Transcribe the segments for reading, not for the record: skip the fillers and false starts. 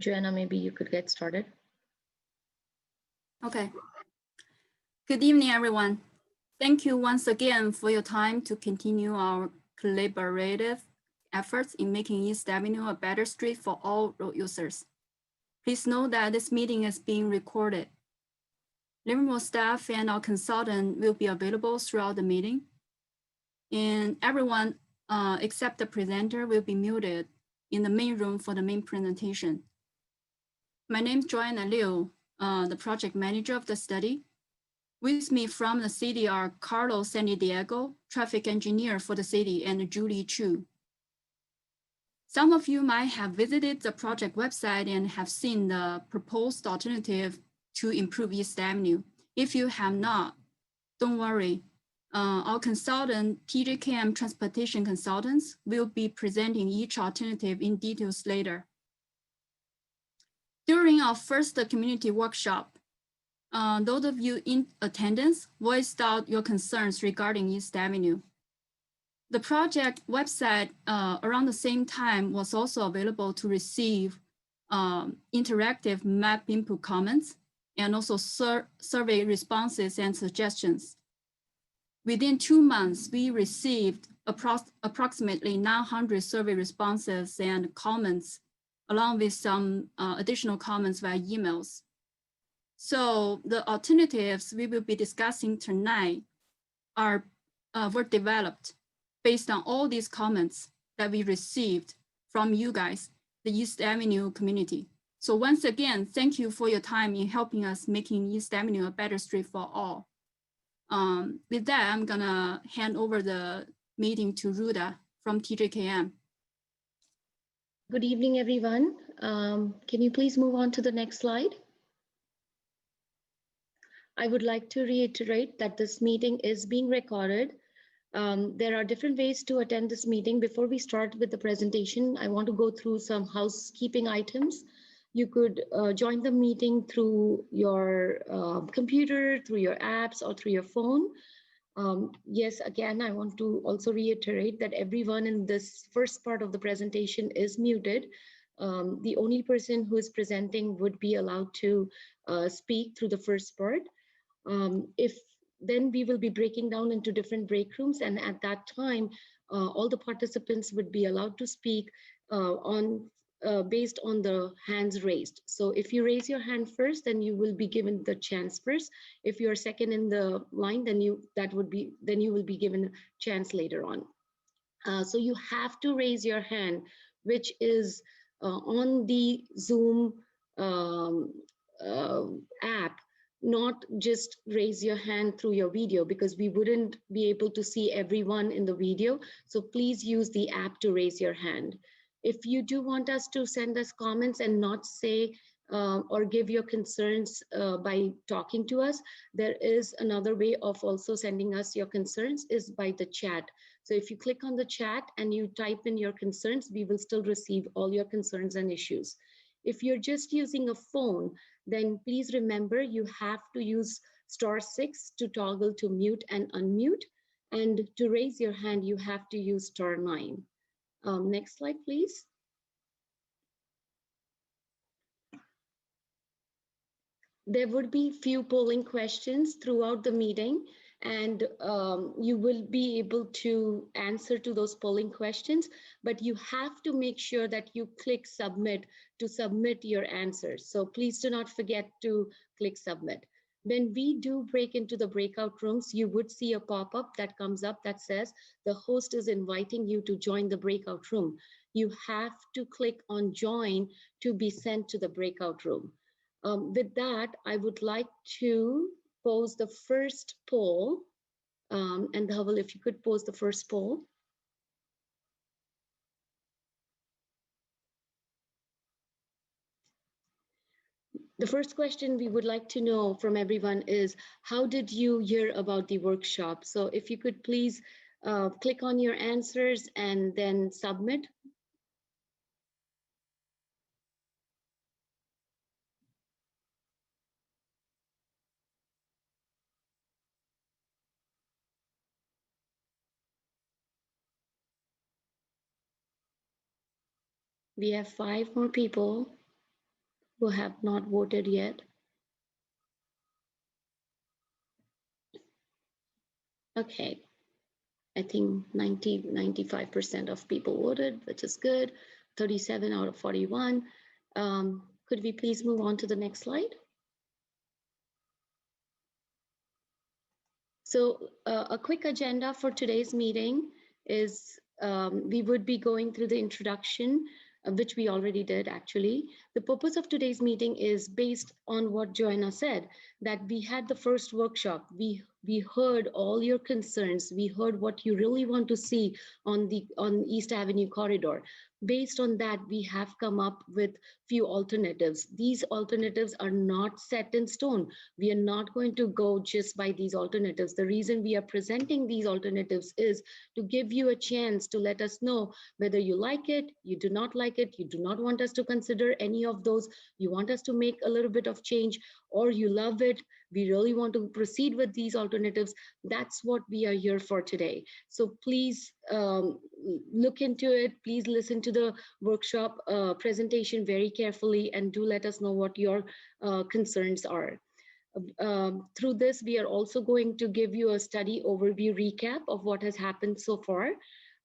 Joanna, maybe you could get started. Okay. Good evening, everyone. Thank you once again for your time to continue our collaborative efforts in making East Avenue a better street for all road users. Please note that this meeting is being recorded. Livermore staff and our consultant will be available throughout the meeting. And everyone except the presenter will be muted in the main room for the main presentation. My name is Joanna Liu, the project manager of the study. With me from the city are Carlos San Diego, traffic engineer for the city, and Julie Chu. Some of you might have visited the project website and have seen the proposed alternative to improve East Avenue. If you have not, don't worry. Our consultant, TJKM Transportation Consultants, will be presenting each alternative in details later. During our first community workshop, those of you in attendance voiced out your concerns regarding East Avenue. The project website around the same time was also available to receive interactive map input comments and also survey responses and suggestions. Within 2 months, we received approximately 900 survey responses and comments, along with some additional comments via emails. So the alternatives we will be discussing tonight were developed based on all these comments that we received from you guys, the East Avenue community. So once again, thank you for your time in helping us making East Avenue a better street for all. With that, I'm gonna hand over the meeting to Ruda from TJKM. Good evening, everyone. Can you please move on to the next slide? I would like to reiterate that this meeting is being recorded. There are different ways to attend this meeting. Before we start with the presentation, I want to go through some housekeeping items. You could join the meeting through your computer, through your apps, or through your phone. Yes, again, I want to also reiterate that everyone in this first part of the presentation is muted. The only person who is presenting would be allowed to speak through the first part. Then we will be breaking down into different break rooms, and at that time, all the participants would be allowed to speak based on the hands raised. So if you raise your hand first, then you will be given the chance first. If you are second in the line, then you will be given a chance later on. So you have to raise your hand, which is on the Zoom app. Not just raise your hand through your video, because we wouldn't be able to see everyone in the video. So please use the app to raise your hand. If you do want us to send us comments and not say or give your concerns by talking to us, there is another way of also sending us your concerns is by the chat. So if you click on the chat and you type in your concerns, we will still receive all your concerns and issues. If you're just using a phone, then please remember you have to use *6 to toggle to mute and unmute. And to raise your hand, you have to use *9. Next slide, please. There would be few polling questions throughout the meeting, and you will be able to answer to those polling questions, but you have to make sure that you click submit to submit your answers. So please do not forget to click submit. When we do break into the breakout rooms, you would see a pop-up that comes up that says the host is inviting you to join the breakout room. You have to click on join to be sent to the breakout room. With that, I would like to pose the first poll. And Dhaval, if you could pose the first poll. The first question we would like to know from everyone is, how did you hear about the workshop? So if you could please click on your answers and then submit. We have 5 more people. who have not voted yet? Okay, I think 95% of people voted, which is good. 37 out of 41. Could we please move on to the next slide? So a quick agenda for today's meeting is we would be going through the introduction, which we already did actually. The purpose of today's meeting is based on what Joanna said, that we had the first workshop. We heard all your concerns. We heard what you really want to see on East Avenue corridor. Based on that, we have come up with few alternatives. These alternatives are not set in stone. We are not going to go just by these alternatives. The reason we are presenting these alternatives is to give you a chance to let us know whether you like it, you do not like it, you do not want us to consider any of those, you want us to make a little bit of change, or you love it, we really want to proceed with these alternatives. That's what we are here for today. So please look into it. Please listen to the workshop presentation very carefully and do let us know what your concerns are. Through this, we are also going to give you a study overview recap of what has happened so far.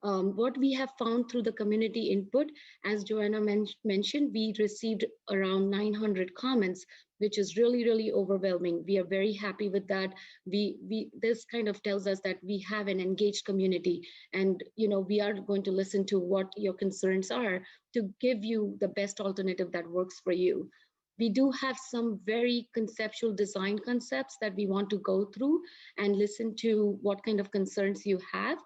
What we have found through the community input, as Joanna mentioned, we received around 900 comments, which is really, really overwhelming. We are very happy with that. This kind of tells us that we have an engaged community, and we are going to listen to what your concerns are to give you the best alternative that works for you. We do have some very conceptual design concepts that we want to go through and listen to what kind of concerns you have.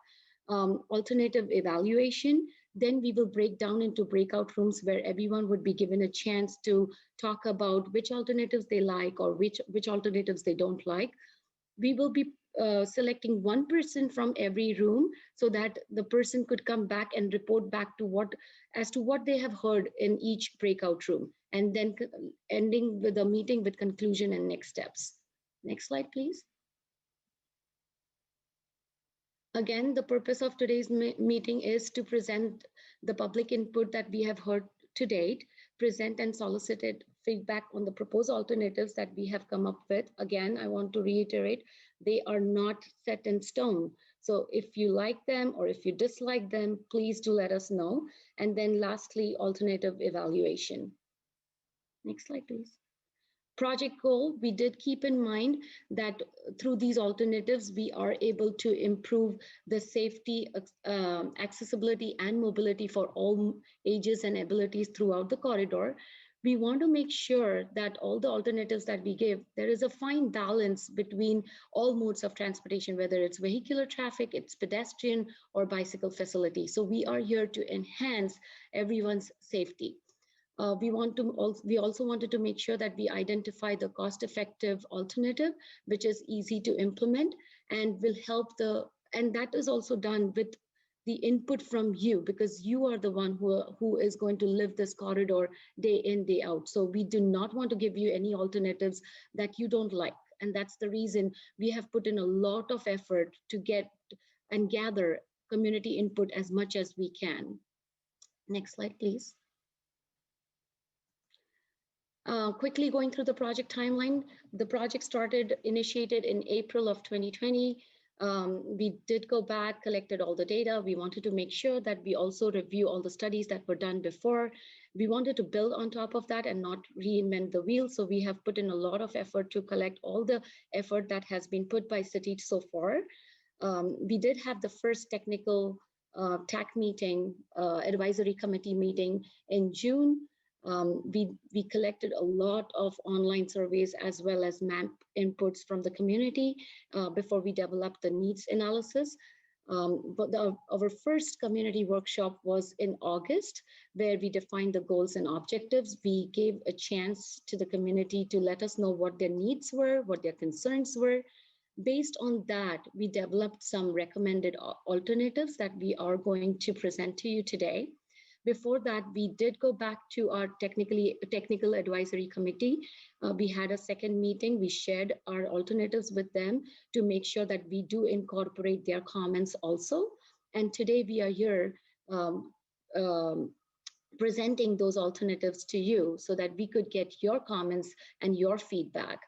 Alternative evaluation. Then we will break down into breakout rooms where everyone would be given a chance to talk about which alternatives they like or which alternatives they don't like. We will be selecting one person from every room so that the person could come back and report back to what they have heard in each breakout room, and then ending with a meeting with conclusion and next steps. Next slide, please. Again, the purpose of today's meeting is to present the public input that we have heard to date, present and solicited feedback on the proposed alternatives that we have come up with. Again, I want to reiterate, they are not set in stone. So if you like them or if you dislike them, please do let us know. And then lastly, alternative evaluation. Next slide, please. Project goal, we did keep in mind that through these alternatives, we are able to improve the safety, accessibility, and mobility for all ages and abilities throughout the corridor. We want to make sure that all the alternatives that we give, there is a fine balance between all modes of transportation, whether it's vehicular traffic, it's pedestrian or bicycle facility. So we are here to enhance everyone's safety. We also wanted to make sure that we identify the cost-effective alternative, which is easy to implement and will help and that is also done with the input from you, because you are the one who is going to live this corridor day in, day out. So we do not want to give you any alternatives that you don't like. And that's the reason we have put in a lot of effort to get and gather community input as much as we can. Next slide, please. Quickly going through the project timeline, the project initiated in April of 2020. We did go back, collected all the data. We wanted to make sure that we also review all the studies that were done before. We wanted to build on top of that and not reinvent the wheel. So we have put in a lot of effort to collect all the effort that has been put by City so far. We did have the first technical TAC meeting, advisory committee meeting in June. We collected a lot of online surveys as well as map inputs from the community before we developed the needs analysis. But our first community workshop was in August, where we defined the goals and objectives. We gave a chance to the community to let us know what their needs were, what their concerns were. Based on that, we developed some recommended alternatives that we are going to present to you today. Before that, we did go back to our technical advisory committee. We had a second meeting. We shared our alternatives with them to make sure that we do incorporate their comments also. And today we are here presenting those alternatives to you so that we could get your comments and your feedback.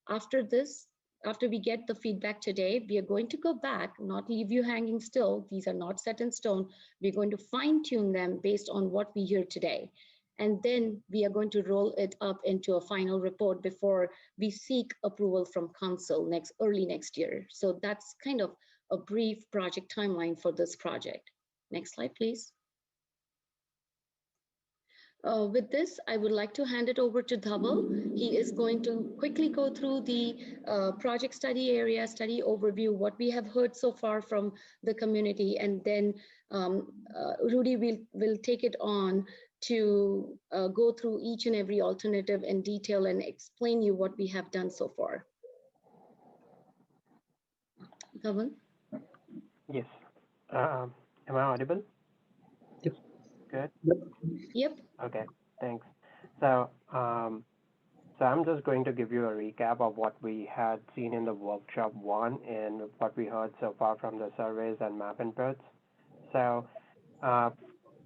After this, after we get the feedback today, we are going to go back, not leave you hanging still. These are not set in stone. We're going to fine tune them based on what we hear today. And then we are going to roll it up into a final report before we seek approval from council early next year. So that's kind of a brief project timeline for this project. Next slide, please. With this, I would like to hand it over to Dhaval. He is going to quickly go through the project study area, study overview, what we have heard so far from the community, and then Rudy will take it on to go through each and every alternative in detail and explain you what we have done so far. Dhaval? Yes. Am I audible? Yep. Good. Yep. Okay. Thanks. So, so I'm just going to give you a recap of what we had seen in the workshop 1 and what we heard so far from the surveys and map inputs. So,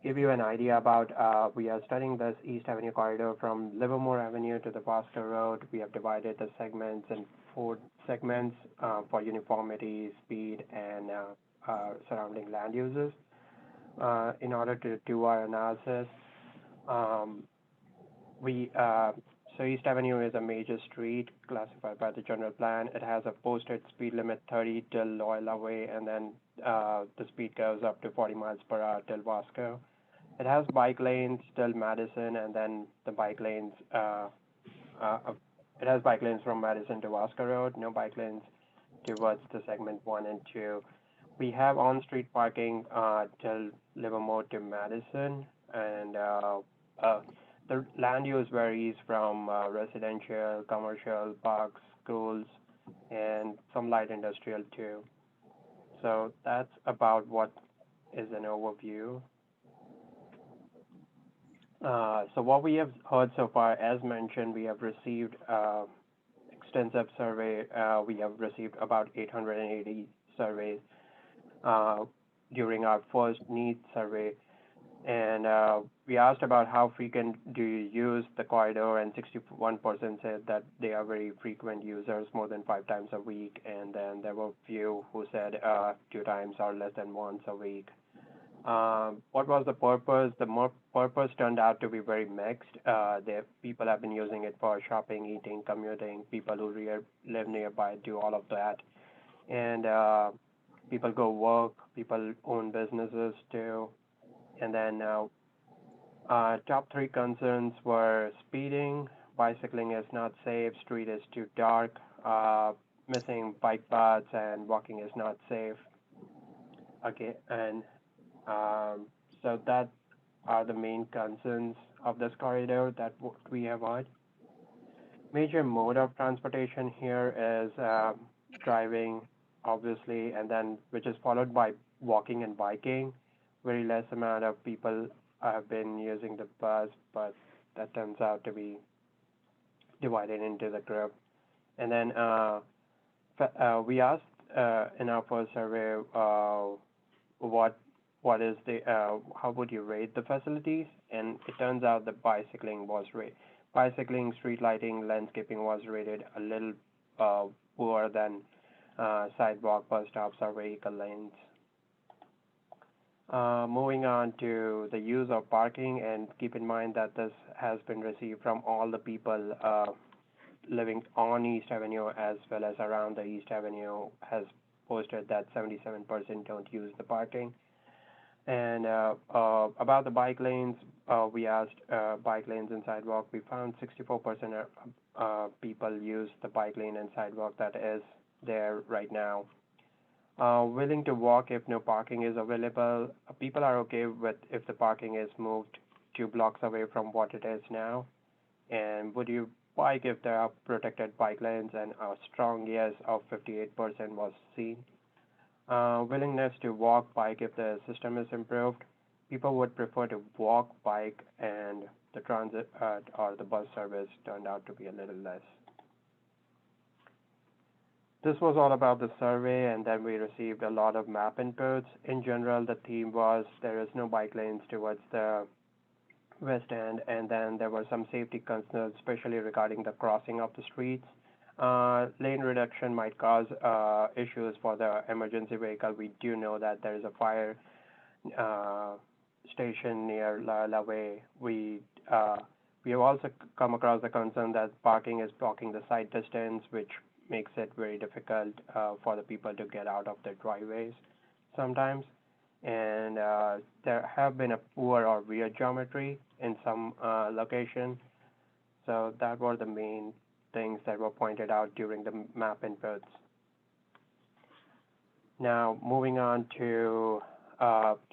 give you an idea about we are studying this East Avenue corridor from Livermore Avenue to the Vasco Road. We have divided the segments in 4 segments for uniformity, speed, and surrounding land uses. In order to do our analysis, so East Avenue is a major street classified by the general plan. It has a posted speed limit 30 till Loyola Way, and then the speed goes up to 40 miles per hour till Vasco. It has bike lanes till Madison, and then the bike lanes, it has bike lanes from Madison to Vasco Road, no bike lanes towards the segment 1 and 2. We have on-street parking till Livermore to Madison, and the land use varies from residential, commercial, parks, schools, and some light industrial too. So that's about what is an overview. So what we have heard so far, as mentioned, we have received extensive survey. We have received about 880 surveys during our first needs survey. And we asked about how frequent do you use the corridor, and 61% said that they are very frequent users, more than 5 times a week. And then there were a few who said 2 times or less than once a week. What was the purpose? The purpose turned out to be very mixed. People have been using it for shopping, eating, commuting. People who live nearby do all of that. And people go work, people own businesses too. And then top 3 concerns were speeding, bicycling is not safe, street is too dark, missing bike paths, and walking is not safe. Okay, and so that are the main concerns of this corridor that we have heard. Major mode of transportation here is driving, obviously, and then which is followed by walking and biking. Very less amount of people have been using the bus, but that turns out to be divided into the group. And then we asked in our first survey what is the how would you rate the facilities, and it turns out that bicycling, street lighting, landscaping was rated a little poorer than sidewalk, bus stops, or vehicle lanes. Moving on to the use of parking, and keep in mind that this has been received from all the people living on East Avenue as well as around the East Avenue, has posted that 77% don't use the parking. And about the bike lanes, we asked bike lanes and sidewalk. We found 64% of people use the bike lane and sidewalk that is there right now. Willing to walk if no parking is available. People are okay with if the parking is moved 2 blocks away from what it is now. And would you bike if there are protected bike lanes? And a strong yes of 58% was seen. Willingness to walk, bike if the system is improved. People would prefer to walk, bike, and the transit or the bus service turned out to be a little less. This was all about the survey, and then we received a lot of map inputs. In general, the theme was there is no bike lanes towards the west end, and then there were some safety concerns, especially regarding the crossing of the streets. Lane reduction might cause issues for the emergency vehicle. We do know that there is a fire uh, station near La Way. We have also come across the concern that parking is blocking the sight distance, which makes it very difficult for the people to get out of their driveways sometimes. And there have been a poor or weird geometry in some location. So that were the main things that were pointed out during the map inputs. Now, moving on to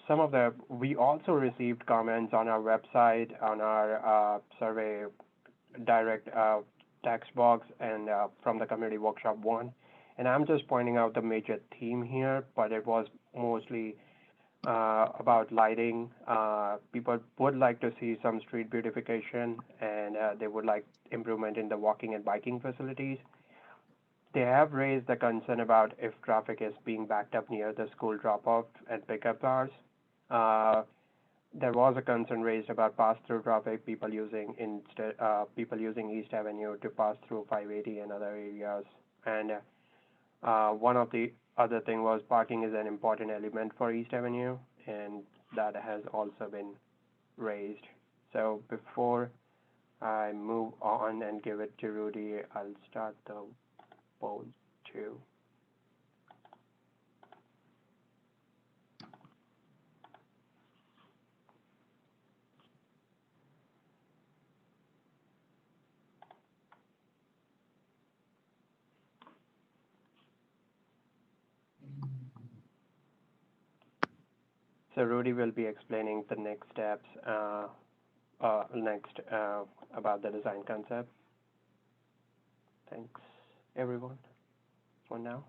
some of the, we also received comments on our website, on our survey direct text box, and from the community workshop 1. And I'm just pointing out the major theme here, but it was mostly about lighting. People would like to see some street beautification, and they would like improvement in the walking and biking facilities. They have raised the concern about if traffic is being backed up near the school drop-off and pickup hours. There was a concern raised about pass-through traffic, people using East Avenue to pass through 580 and other areas. And one of the other thing was parking is an important element for East Avenue, and that has also been raised. So before I move on and give it to Rudy, I'll start the poll 2. So Rudy will be explaining the next steps about the design concept. Thanks, everyone, for now.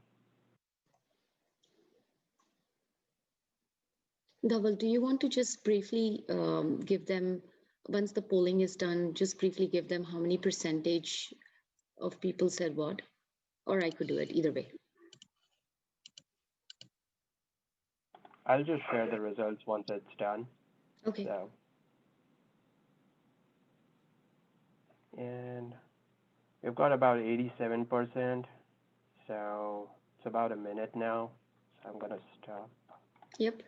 Dhaval, do you want to just briefly give them, once the polling is done, just briefly give them how many percentage of people said what? Or I could do it either way. I'll just share the results once it's done. Okay. So, and we've got about 87%. So it's about a minute now. So I'm gonna stop. Yep.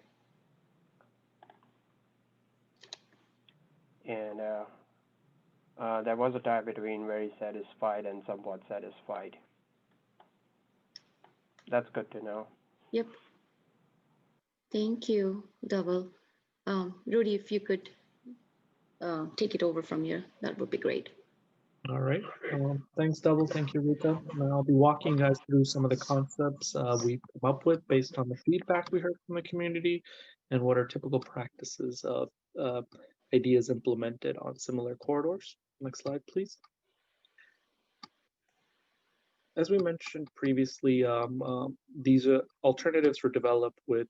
And there was a tie between very satisfied and somewhat satisfied. That's good to know. Yep. Thank you, Dhaval. Rudy, if you could take it over from here, that would be great. All right. Thanks, Dhaval. Thank you, Rita. I'll be walking you guys through some of the concepts we've come up with based on the feedback we heard from the community and what are typical practices of ideas implemented on similar corridors. Next slide, please. As we mentioned previously, these alternatives were developed with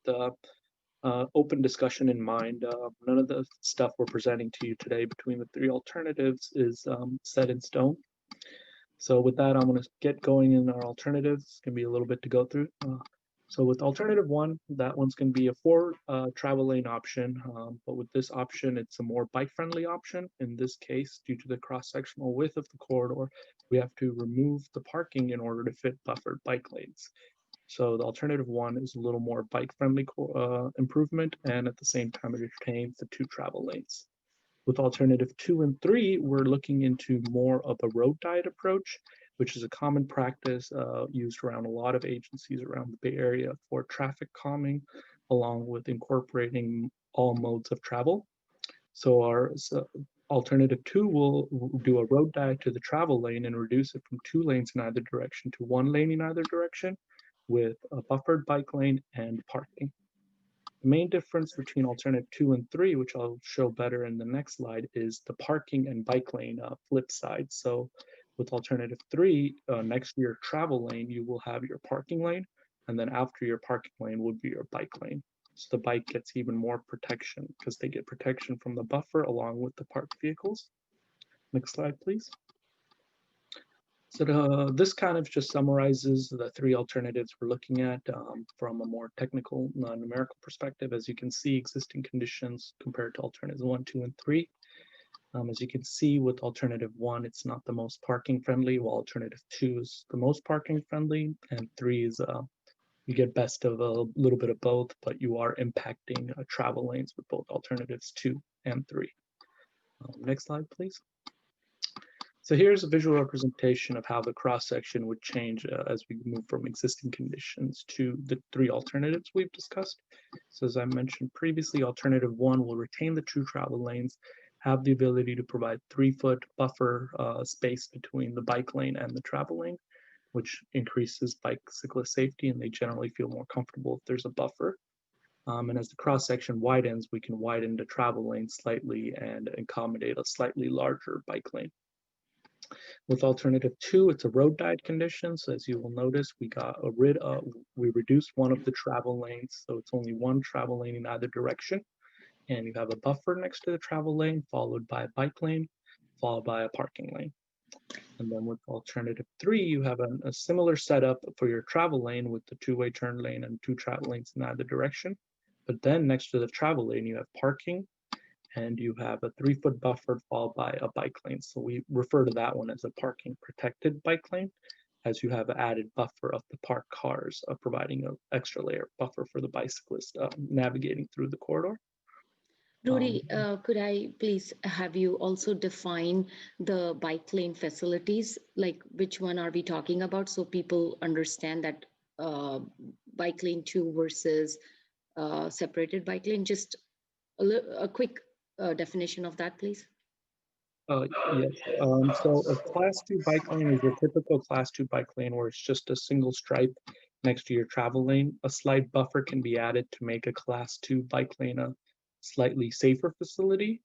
open discussion in mind. None of the stuff we're presenting to you today between the 3 alternatives is set in stone. So with that, I'm going to get going in our alternatives. It's going to be a little bit to go through. So with alternative 1, that one's going to be a 4 travel lane option. But with this option, it's a more bike-friendly option. In this case, due to the cross-sectional width of the corridor, we have to remove the parking in order to fit buffered bike lanes. So the alternative 1 is a little more bike-friendly improvement, and at the same time, it retains the 2 travel lanes. With alternative 2 and 3, we're looking into more of a road diet approach, which is a common practice used around a lot of agencies around the Bay Area for traffic calming, along with incorporating all modes of travel. So our alternative 2 will do a road diet to the travel lane and reduce it from 2 lanes in either direction to 1 lane in either direction, with a buffered bike lane and parking. The main difference between alternative 2 and 3, which I'll show better in the next slide, is the parking and bike lane flip side. So with alternative 3, next to your travel lane, you will have your parking lane, and then after your parking lane would be your bike lane. So the bike gets even more protection because they get protection from the buffer along with the parked vehicles. Next slide, please. So this kind of just summarizes the 3 alternatives we're looking at from a more technical numerical perspective. As you can see, existing conditions compared to alternatives 1, 2, and 3. As you can see with alternative 1, it's not the most parking friendly, while alternative 2 is the most parking friendly, and 3 is you get best of a little bit of both, but you are impacting travel lanes with both alternatives 2 and 3. Next slide, please. So here's a visual representation of how the cross-section would change as we move from existing conditions to the 3 alternatives we've discussed. So as I mentioned previously, alternative 1 will retain the 2 travel lanes, have the ability to provide 3-foot buffer space between the bike lane and the travel lane, which increases cyclist safety, and they generally feel more comfortable if there's a buffer. And as the cross-section widens, we can widen the travel lane slightly and accommodate a slightly larger bike lane. With alternative 2, it's a road diet condition. So as you will notice, we reduced one of the travel lanes. So it's only one travel lane in either direction. And you have a buffer next to the travel lane, followed by a bike lane, followed by a parking lane. And then with alternative 3, you have a similar setup for your travel lane with the 2-way turn lane and 2 travel lanes in either direction. But then next to the travel lane, you have parking, and you have a 3-foot buffer followed by a bike lane. So we refer to that one as a parking protected bike lane, as you have an added buffer of the parked cars, providing an extra layer of buffer for the bicyclist navigating through the corridor. Rudy, could I please have you also define the bike lane facilities? Like which one are we talking about so people understand that bike lane 2 versus separated bike lane? Just a quick definition of that, please. Yes. So a class 2 bike lane is your typical class 2 bike lane where it's just a single stripe next to your travel lane. A slight buffer can be added to make a class 2 bike lane a slightly safer facility.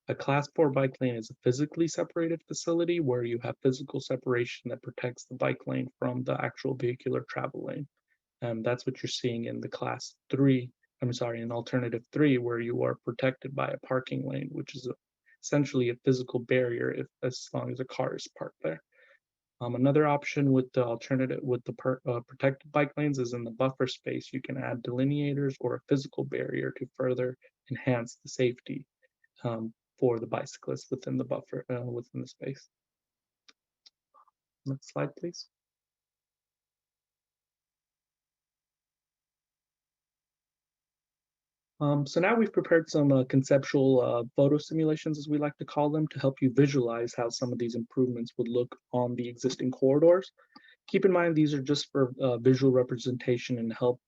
A class 4 bike lane is a physically separated facility where you have physical separation that protects the bike lane from the actual vehicular travel lane. That's what you're seeing in the class 3, in alternative 3, where you are protected by a parking lane, which is essentially a physical barrier as long as a car is parked there. Another option with the protected bike lanes is in the buffer space. You can add delineators or a physical barrier to further enhance the safety for the bicyclist within the buffer, within the space. Next slide, please. So now we've prepared some conceptual photo simulations, as we like to call them, to help you visualize how some of these improvements would look on the existing corridors. Keep in mind, these are just for visual representation and help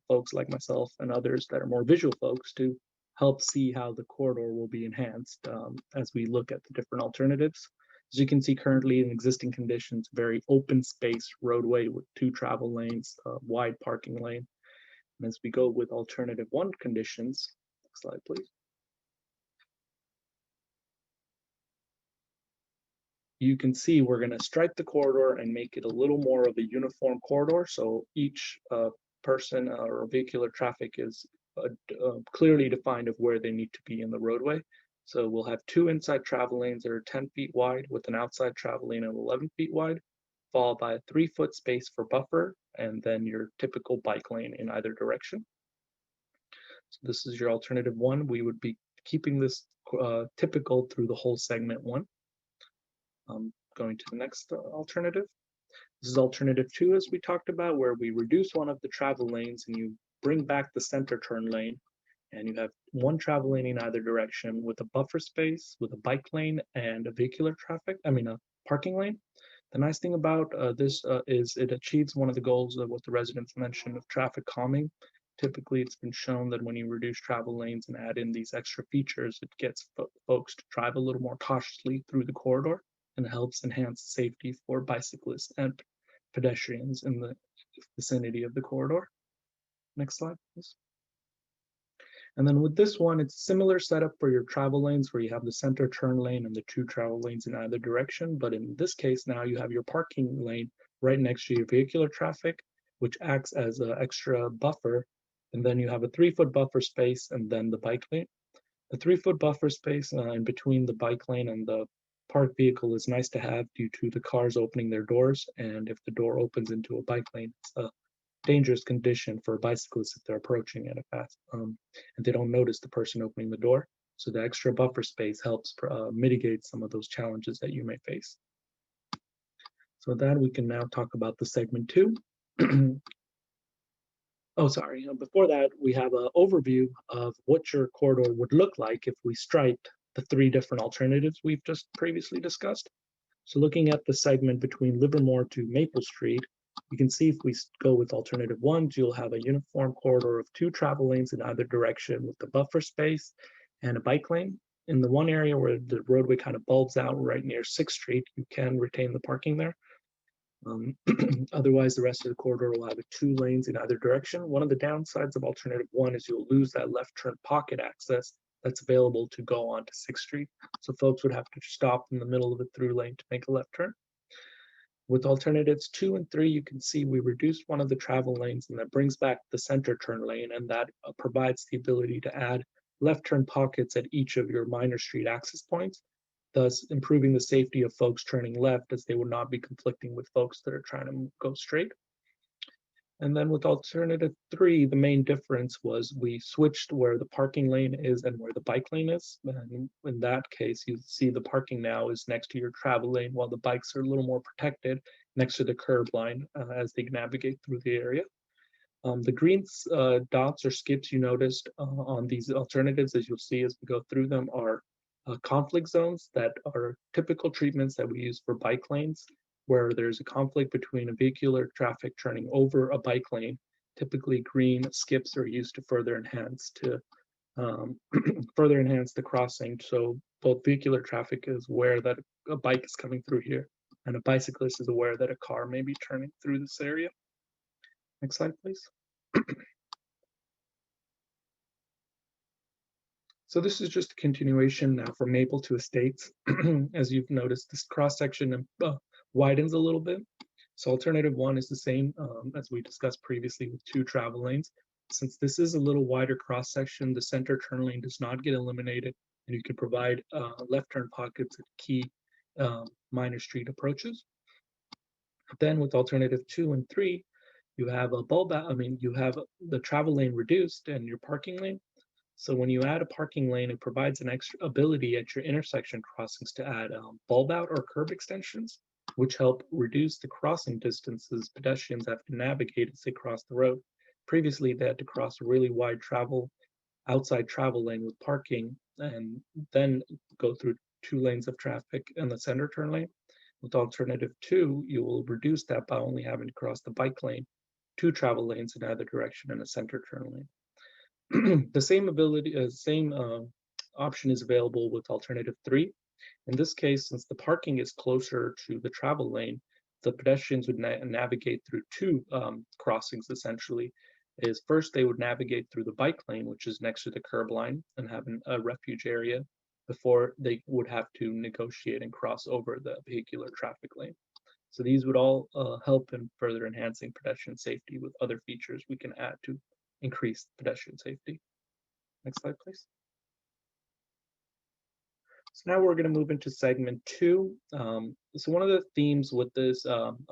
folks like myself and others that are more visual folks to help see how the corridor will be enhanced as we look at the different alternatives. As you can see currently in existing conditions, very open space roadway with 2 travel lanes, wide parking lane. And as we go with alternative 1 conditions, next slide, please. You can see we're going to stripe the corridor and make it a little more of a uniform corridor. So each person or vehicular traffic is clearly defined of where they need to be in the roadway. So we'll have 2 inside travel lanes that are 10 feet wide with an outside travel lane of 11 feet wide, followed by a 3-foot space for buffer, and then your typical bike lane in either direction. So this is your alternative 1. We would be keeping this typical through the whole segment 1. Going to the next alternative. This is alternative 2, as we talked about, where we reduce one of the travel lanes and you bring back the center turn lane, and you have 1 travel lane in either direction with a buffer space, with a bike lane and a a parking lane. The nice thing about this is it achieves one of the goals of what the residents mentioned of traffic calming. Typically, it's been shown that when you reduce travel lanes and add in these extra features, it gets folks to drive a little more cautiously through the corridor and helps enhance safety for bicyclists and pedestrians in the vicinity of the corridor. Next slide, please. And then with this one, it's similar setup for your travel lanes where you have the center turn lane and the 2 travel lanes in either direction. But in this case, now you have your parking lane right next to your vehicular traffic, which acts as an extra buffer. And then you have a 3-foot buffer space and then the bike lane. The 3-foot buffer space in between the bike lane and the parked vehicle is nice to have due to the cars opening their doors. And if the door opens into a bike lane, it's a dangerous condition for bicyclists if they're approaching at a fast and they don't notice the person opening the door. So the extra buffer space helps mitigate some of those challenges that you may face. So with that, we can now talk about the segment 2. Oh, sorry. Before that, we have an overview of what your corridor would look like if we striped the 3 different alternatives we've just previously discussed. So looking at the segment between Livermore to Maple Street, you can see if we go with alternative 1, you'll have a uniform corridor of 2 travel lanes in either direction with the buffer space and a bike lane. In the one area where the roadway kind of bulbs out right near 6th Street, you can retain the parking there. Otherwise, the rest of the corridor will have 2 lanes in either direction. One of the downsides of alternative 1 is you'll lose that left turn pocket access that's available to go onto 6th Street. So folks would have to stop in the middle of the through lane to make a left turn. With alternatives 2 and 3, you can see we reduced one of the travel lanes, and that brings back the center turn lane, and that provides the ability to add left turn pockets at each of your minor street access points, thus improving the safety of folks turning left, as they would not be conflicting with folks that are trying to go straight. And then with alternative 3, the main difference was we switched where the parking lane is and where the bike lane is. And in that case, you see the parking now is next to your travel lane, while the bikes are a little more protected next to the curb line as they navigate through the area. The green dots or skips you noticed on these alternatives, as you'll see as we go through them, are conflict zones that are typical treatments that we use for bike lanes, where there's a conflict between a vehicular traffic turning over a bike lane. Typically, green skips are used to further enhance the crossing. So both vehicular traffic is aware that a bike is coming through here, and a bicyclist is aware that a car may be turning through this area. Next slide, please. So this is just a continuation now from Maple to Estates. As you've noticed, this cross section widens a little bit. So alternative 1 is the same as we discussed previously with 2 travel lanes. Since this is a little wider cross section, the center turn lane does not get eliminated, and you can provide left turn pockets at key minor street approaches. Then with alternative 2 and 3, you have you have the travel lane reduced and your parking lane. So when you add a parking lane, it provides an extra ability at your intersection crossings to add bulb out or curb extensions, which help reduce the crossing distances pedestrians have to navigate as they cross the road. Previously, they had to cross a really wide outside travel lane with parking, and then go through 2 lanes of traffic in the center turn lane. With alternative 2, you will reduce that by only having to cross the bike lane, 2 travel lanes in either direction, and a center turn lane. The same option is available with alternative 3. In this case, since the parking is closer to the travel lane, the pedestrians would navigate through 2 crossings essentially. First, they would navigate through the bike lane, which is next to the curb line, and have a refuge area before they would have to negotiate and cross over the vehicular traffic lane. So these would all help in further enhancing pedestrian safety with other features we can add to increase pedestrian safety. Next slide, please. So now we're going to move into segment 2. So one of the themes with this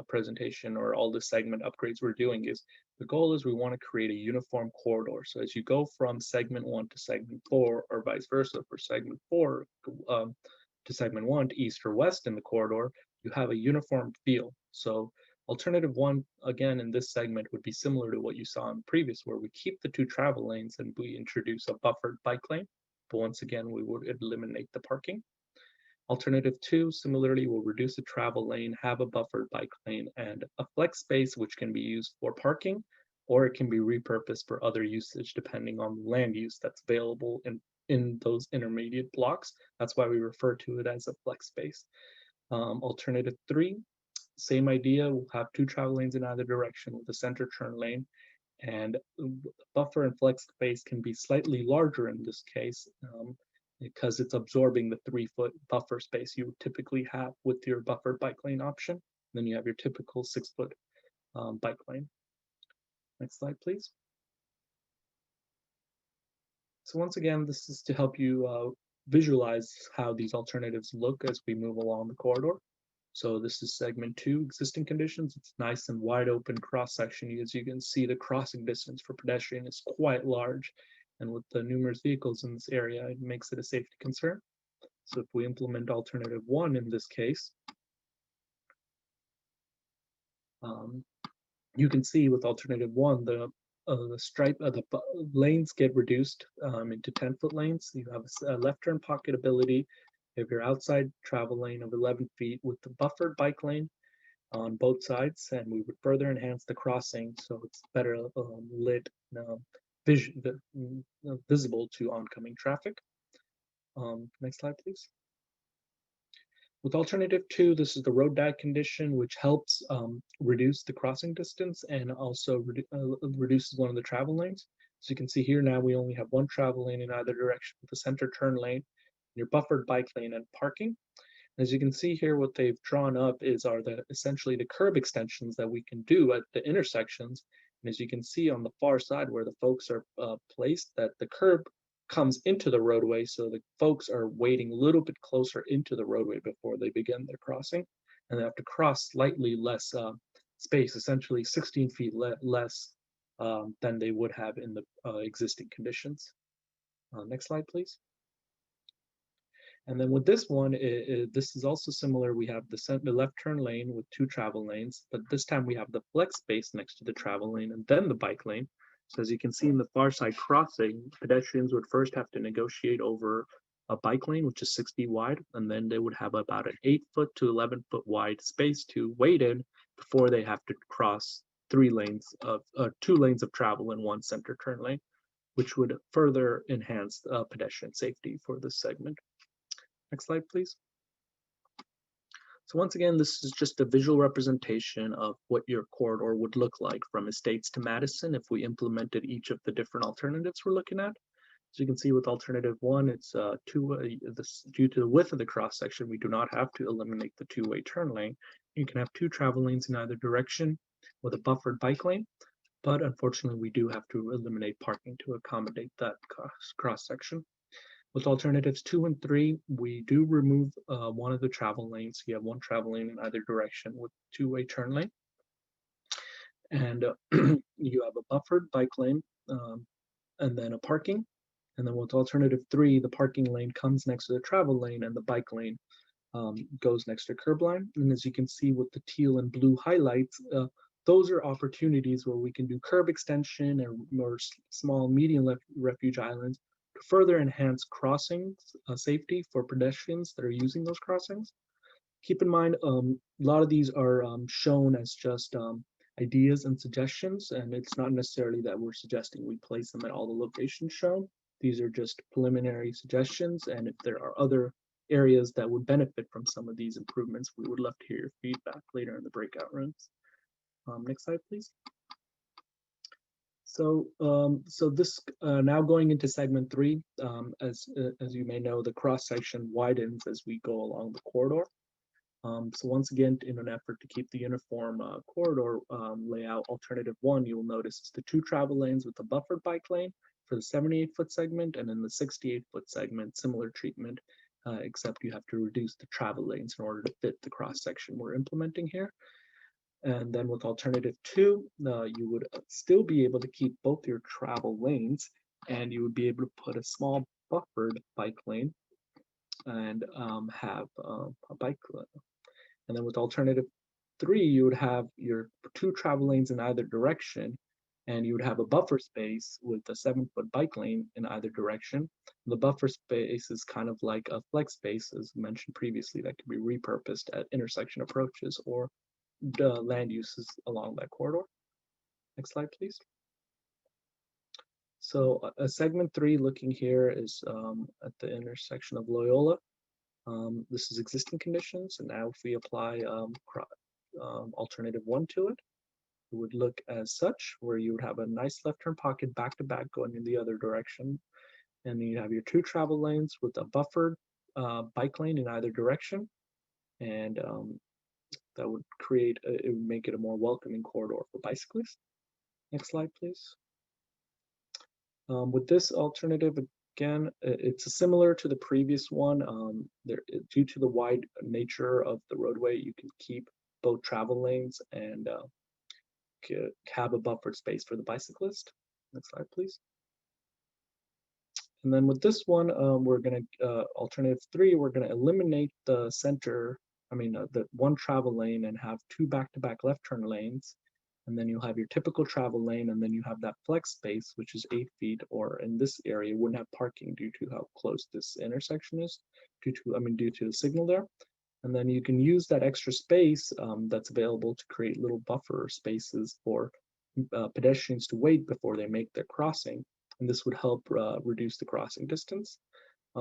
presentation, or all the segment upgrades we're doing, is the goal is we want to create a uniform corridor. So as you go from segment 1 to segment 4, or vice versa, for segment 4 to segment 1 to east or west in the corridor, you have a uniform feel. So alternative 1, again, in this segment would be similar to what you saw in the previous, where we keep the 2 travel lanes and we introduce a buffered bike lane. But once again, we would eliminate the parking. Alternative 2, similarly, will reduce the travel lane, have a buffered bike lane, and a flex space which can be used for parking, or it can be repurposed for other usage depending on the land use that's available in those intermediate blocks. That's why we refer to it as a flex space. Alternative 3, same idea, we'll have 2 travel lanes in either direction with a center turn lane, and buffer and flex space can be slightly larger in this case because it's absorbing the 3-foot buffer space you would typically have with your buffered bike lane option. Then you have your typical 6-foot bike lane. Next slide, please. So once again, this is to help you visualize how these alternatives look as we move along the corridor. So this is segment 2, existing conditions. It's nice and wide open cross section. As you can see, the crossing distance for pedestrian is quite large. And with the numerous vehicles in this area, it makes it a safety concern. So if we implement alternative 1 in this case, you can see with alternative 1, the lanes get reduced into 10-foot lanes. You have a left turn pocket ability. You have your outside travel lane of 11 feet with the buffered bike lane on both sides, and we would further enhance the crossing so it's better lit, visible to oncoming traffic. Next slide, please. With alternative 2, this is the road diet condition, which helps reduce the crossing distance and also reduces one of the travel lanes. So you can see here now we only have one travel lane in either direction with the center turn lane, your buffered bike lane, and parking. As you can see here, what they've drawn up are essentially the curb extensions that we can do at the intersections. And as you can see on the far side where the folks are placed, that the curb comes into the roadway, so the folks are waiting a little bit closer into the roadway before they begin their crossing, and they have to cross slightly less space, essentially 16 feet less than they would have in the existing conditions. Next slide, please. And then with this one, this is also similar. We have the left turn lane with 2 travel lanes, but this time we have the flex space next to the travel lane and then the bike lane. So as you can see in the far side crossing, pedestrians would first have to negotiate over a bike lane, which is 6 feet wide, and then they would have about an 8-foot to 11-foot wide space to wait in before they have to cross 2 lanes of travel in 1 center turn lane, which would further enhance pedestrian safety for this segment. Next slide, please. So once again, this is just a visual representation of what your corridor would look like from Estates to Madison if we implemented each of the different alternatives we're looking at. So you can see with alternative 1, it's due to the width of the cross section, we do not have to eliminate the 2-way turn lane. You can have 2 travel lanes in either direction with a buffered bike lane, but unfortunately we do have to eliminate parking to accommodate that cross section. With alternatives 2 and 3, we do remove one of the travel lanes. You have 1 travel lane in either direction with 2-way turn lane. And you have a buffered bike lane and then a parking. And then with alternative 3, the parking lane comes next to the travel lane and the bike lane goes next to curb line. And as you can see with the teal and blue highlights, those are opportunities where we can do curb extension or small medium refuge islands to further enhance crossing safety for pedestrians that are using those crossings. Keep in mind, a lot of these are shown as just ideas and suggestions, and it's not necessarily that we're suggesting we place them at all the locations shown. These are just preliminary suggestions, and if there are other areas that would benefit from some of these improvements, we would love to hear your feedback later in the breakout rooms. Next slide, please. So, this now going into segment 3, as you may know, the cross section widens as we go along the corridor. So once again, in an effort to keep the uniform corridor layout, alternative 1, you will notice is the 2 travel lanes with a buffered bike lane for the 78-foot segment, and in the 68-foot segment, similar treatment, except you have to reduce the travel lanes in order to fit the cross section we're implementing here. And then with alternative 2, you would still be able to keep both your travel lanes, and you would be able to put a small buffered bike lane and have a bike lane. And then with alternative 3, you would have your 2 travel lanes in either direction, and you would have a buffer space with a 7-foot bike lane in either direction. The buffer space is kind of like a flex space, as mentioned previously, that can be repurposed at intersection approaches or land uses along that corridor. Next slide, please. So segment 3 looking here is at the intersection of Loyola. This is existing conditions, and now if we apply alternative 1 to it, it would look as such, where you would have a nice left turn pocket back to back going in the other direction, and then you have your 2 travel lanes with a buffered bike lane in either direction, and that would it would make it a more welcoming corridor for bicyclists. Next slide, please. With this alternative, again, it's similar to the previous one. Due to the wide nature of the roadway, you can keep both travel lanes and have a buffered space for the bicyclist. Next slide, please. And then with this one, we're going to, alternative 3, we're going to eliminate the center, the one travel lane and have 2 back-to-back left turn lanes. And then you'll have your typical travel lane, and then you have that flex space, which is 8 feet, or in this area, wouldn't have parking due to how close this intersection is, due to the signal there. And then you can use that extra space that's available to create little buffer spaces for pedestrians to wait before they make their crossing. And this would help reduce the crossing distance.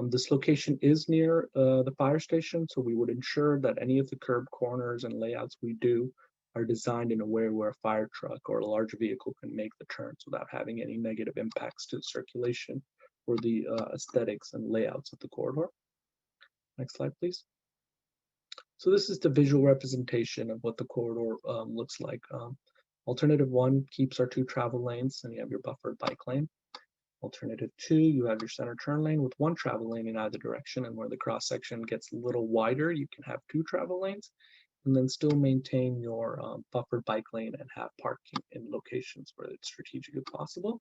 This location is near the fire station, so we would ensure that any of the curb corners and layouts we do are designed in a way where a fire truck or a large vehicle can make the turns without having any negative impacts to the circulation or the aesthetics and layouts of the corridor. Next slide, please. So this is the visual representation of what the corridor looks like. Alternative 1 keeps our 2 travel lanes, and you have your buffered bike lane. Alternative 2, you have your center turn lane with 1 travel lane in either direction, and where the cross section gets a little wider, you can have 2 travel lanes, and then still maintain your buffered bike lane and have parking in locations where it's strategically possible.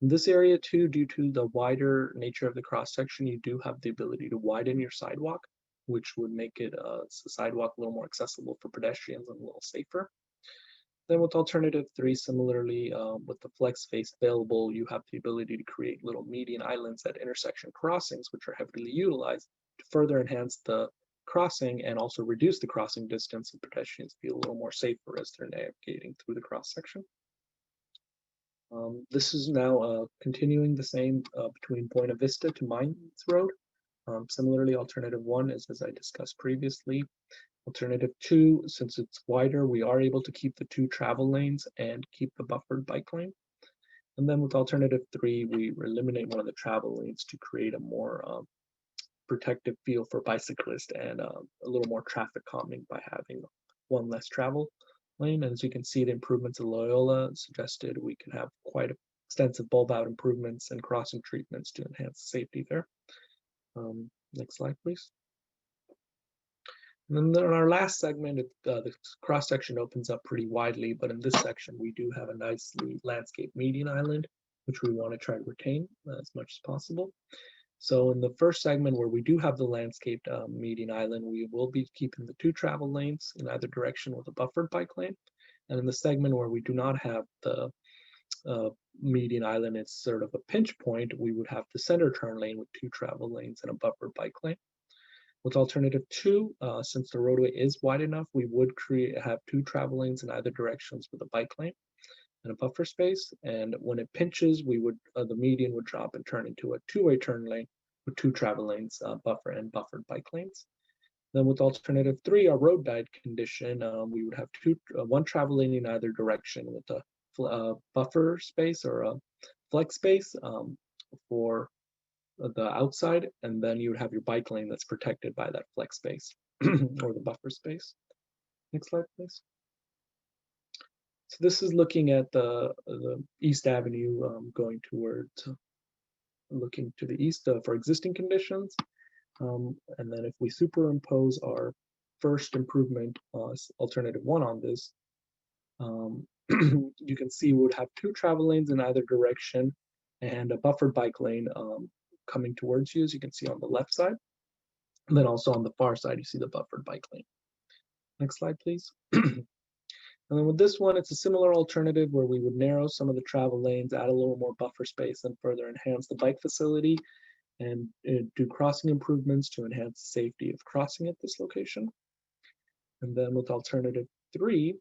In this area too, due to the wider nature of the cross section, you do have the ability to widen your sidewalk, which would make it the sidewalk a little more accessible for pedestrians and a little safer. Then with alternative 3, similarly, with the flex space available, you have the ability to create little median islands at intersection crossings, which are heavily utilized to further enhance the crossing and also reduce the crossing distance, so pedestrians feel a little more safer as they're navigating through the cross section. This is now continuing the same between Buena Vista to Mines Road. Similarly, alternative 1 is, as I discussed previously. Alternative 2, since it's wider, we are able to keep the 2 travel lanes and keep the buffered bike lane. And then with alternative 3, we eliminate one of the travel lanes to create a more protective feel for bicyclists and a little more traffic calming by having 1 less travel lane. And as you can see, the improvements of Loyola suggested we can have quite extensive bulb out improvements and crossing treatments to enhance safety there. Next slide, please. And then in our last segment, the cross section opens up pretty widely, but in this section, we do have a nicely landscaped median island, which we want to try to retain as much as possible. So in the first segment where we do have the landscaped median island, we will be keeping the 2 travel lanes in either direction with a buffered bike lane. And in the segment where we do not have the median island, it's sort of a pinch point, we would have the center turn lane with 2 travel lanes and a buffered bike lane. With alternative 2, since the roadway is wide enough, we would have 2 travel lanes in either directions with a bike lane and a buffer space. And when it pinches, we would the median would drop and turn into a 2-way turn lane with 2 travel lanes, buffer and buffered bike lanes. Then with alternative 3, our road diet condition, we would have 1 travel lane in either direction with a buffer space or a flex space for the outside, and then you would have your bike lane that's protected by that flex space or the buffer space. Next slide, please. So this is looking at the East Avenue going towards, looking to the east for existing conditions. And then if we superimpose our first improvement, alternative 1 on this, you can see we would have 2 travel lanes in either direction and a buffered bike lane coming towards you, as you can see on the left side. And then also on the far side, you see the buffered bike lane. Next slide, please. And then with this one, it's a similar alternative where we would narrow some of the travel lanes, add a little more buffer space, and further enhance the bike facility and do crossing improvements to enhance the safety of crossing at this location. And then with alternative 3,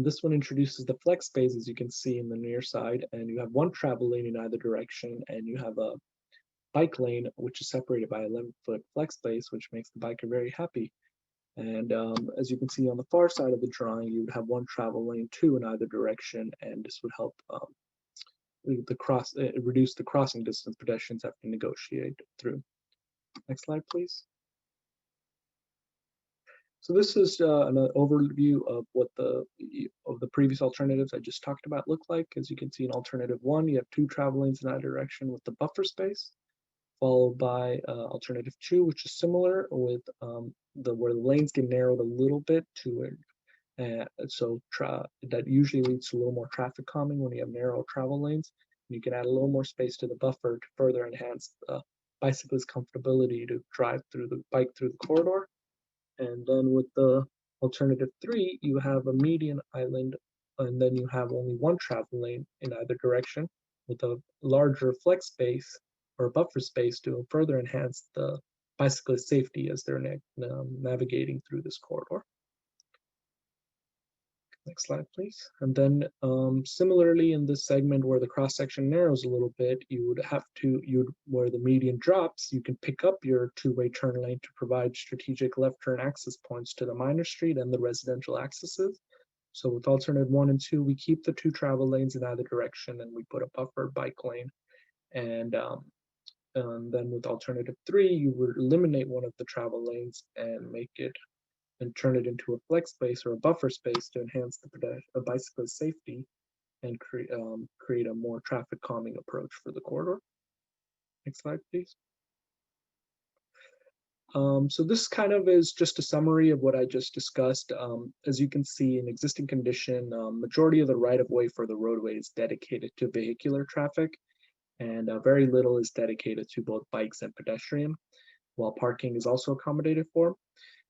this one introduces the flex space, as you can see in the near side, and you have 1 travel lane in either direction, and you have a bike lane which is separated by 11-foot flex space, which makes the biker very happy. And as you can see on the far side of the drawing, you would have 1 travel lane, 2 in either direction, and this would help reduce the crossing distance pedestrians have to negotiate through. Next slide, please. So this is an overview of what the previous alternatives I just talked about look like. As you can see in alternative 1, you have 2 travel lanes in either direction with the buffer space, followed by alternative 2, which is similar with where the lanes get narrowed a little bit to it. So that usually leads to a little more traffic calming when you have narrow travel lanes. You can add a little more space to the buffer to further enhance the bicyclist's comfortability to drive through the bike through the corridor. And then with the alternative 3, you have a median island, and then you have only one travel lane in either direction with a larger flex space or buffer space to further enhance the bicyclist safety as they're navigating through this corridor. Next slide, please. And then similarly in this segment where the cross section narrows a little bit, you would have to, where the median drops, you can pick up your two-way turn lane to provide strategic left turn access points to the minor street and the residential accesses. So with alternative 1 and 2, we keep the 2 travel lanes in either direction and we put a buffer bike lane. And then with alternative 3, you would eliminate one of the travel lanes and make it and turn it into a flex space or a buffer space to enhance the bicyclist safety and create a more traffic calming approach for the corridor. Next slide, please. So this kind of is just a summary of what I just discussed. As you can see, in existing condition, majority of the right-of-way for the roadway is dedicated to vehicular traffic, and very little is dedicated to both bikes and pedestrian, while parking is also accommodated for.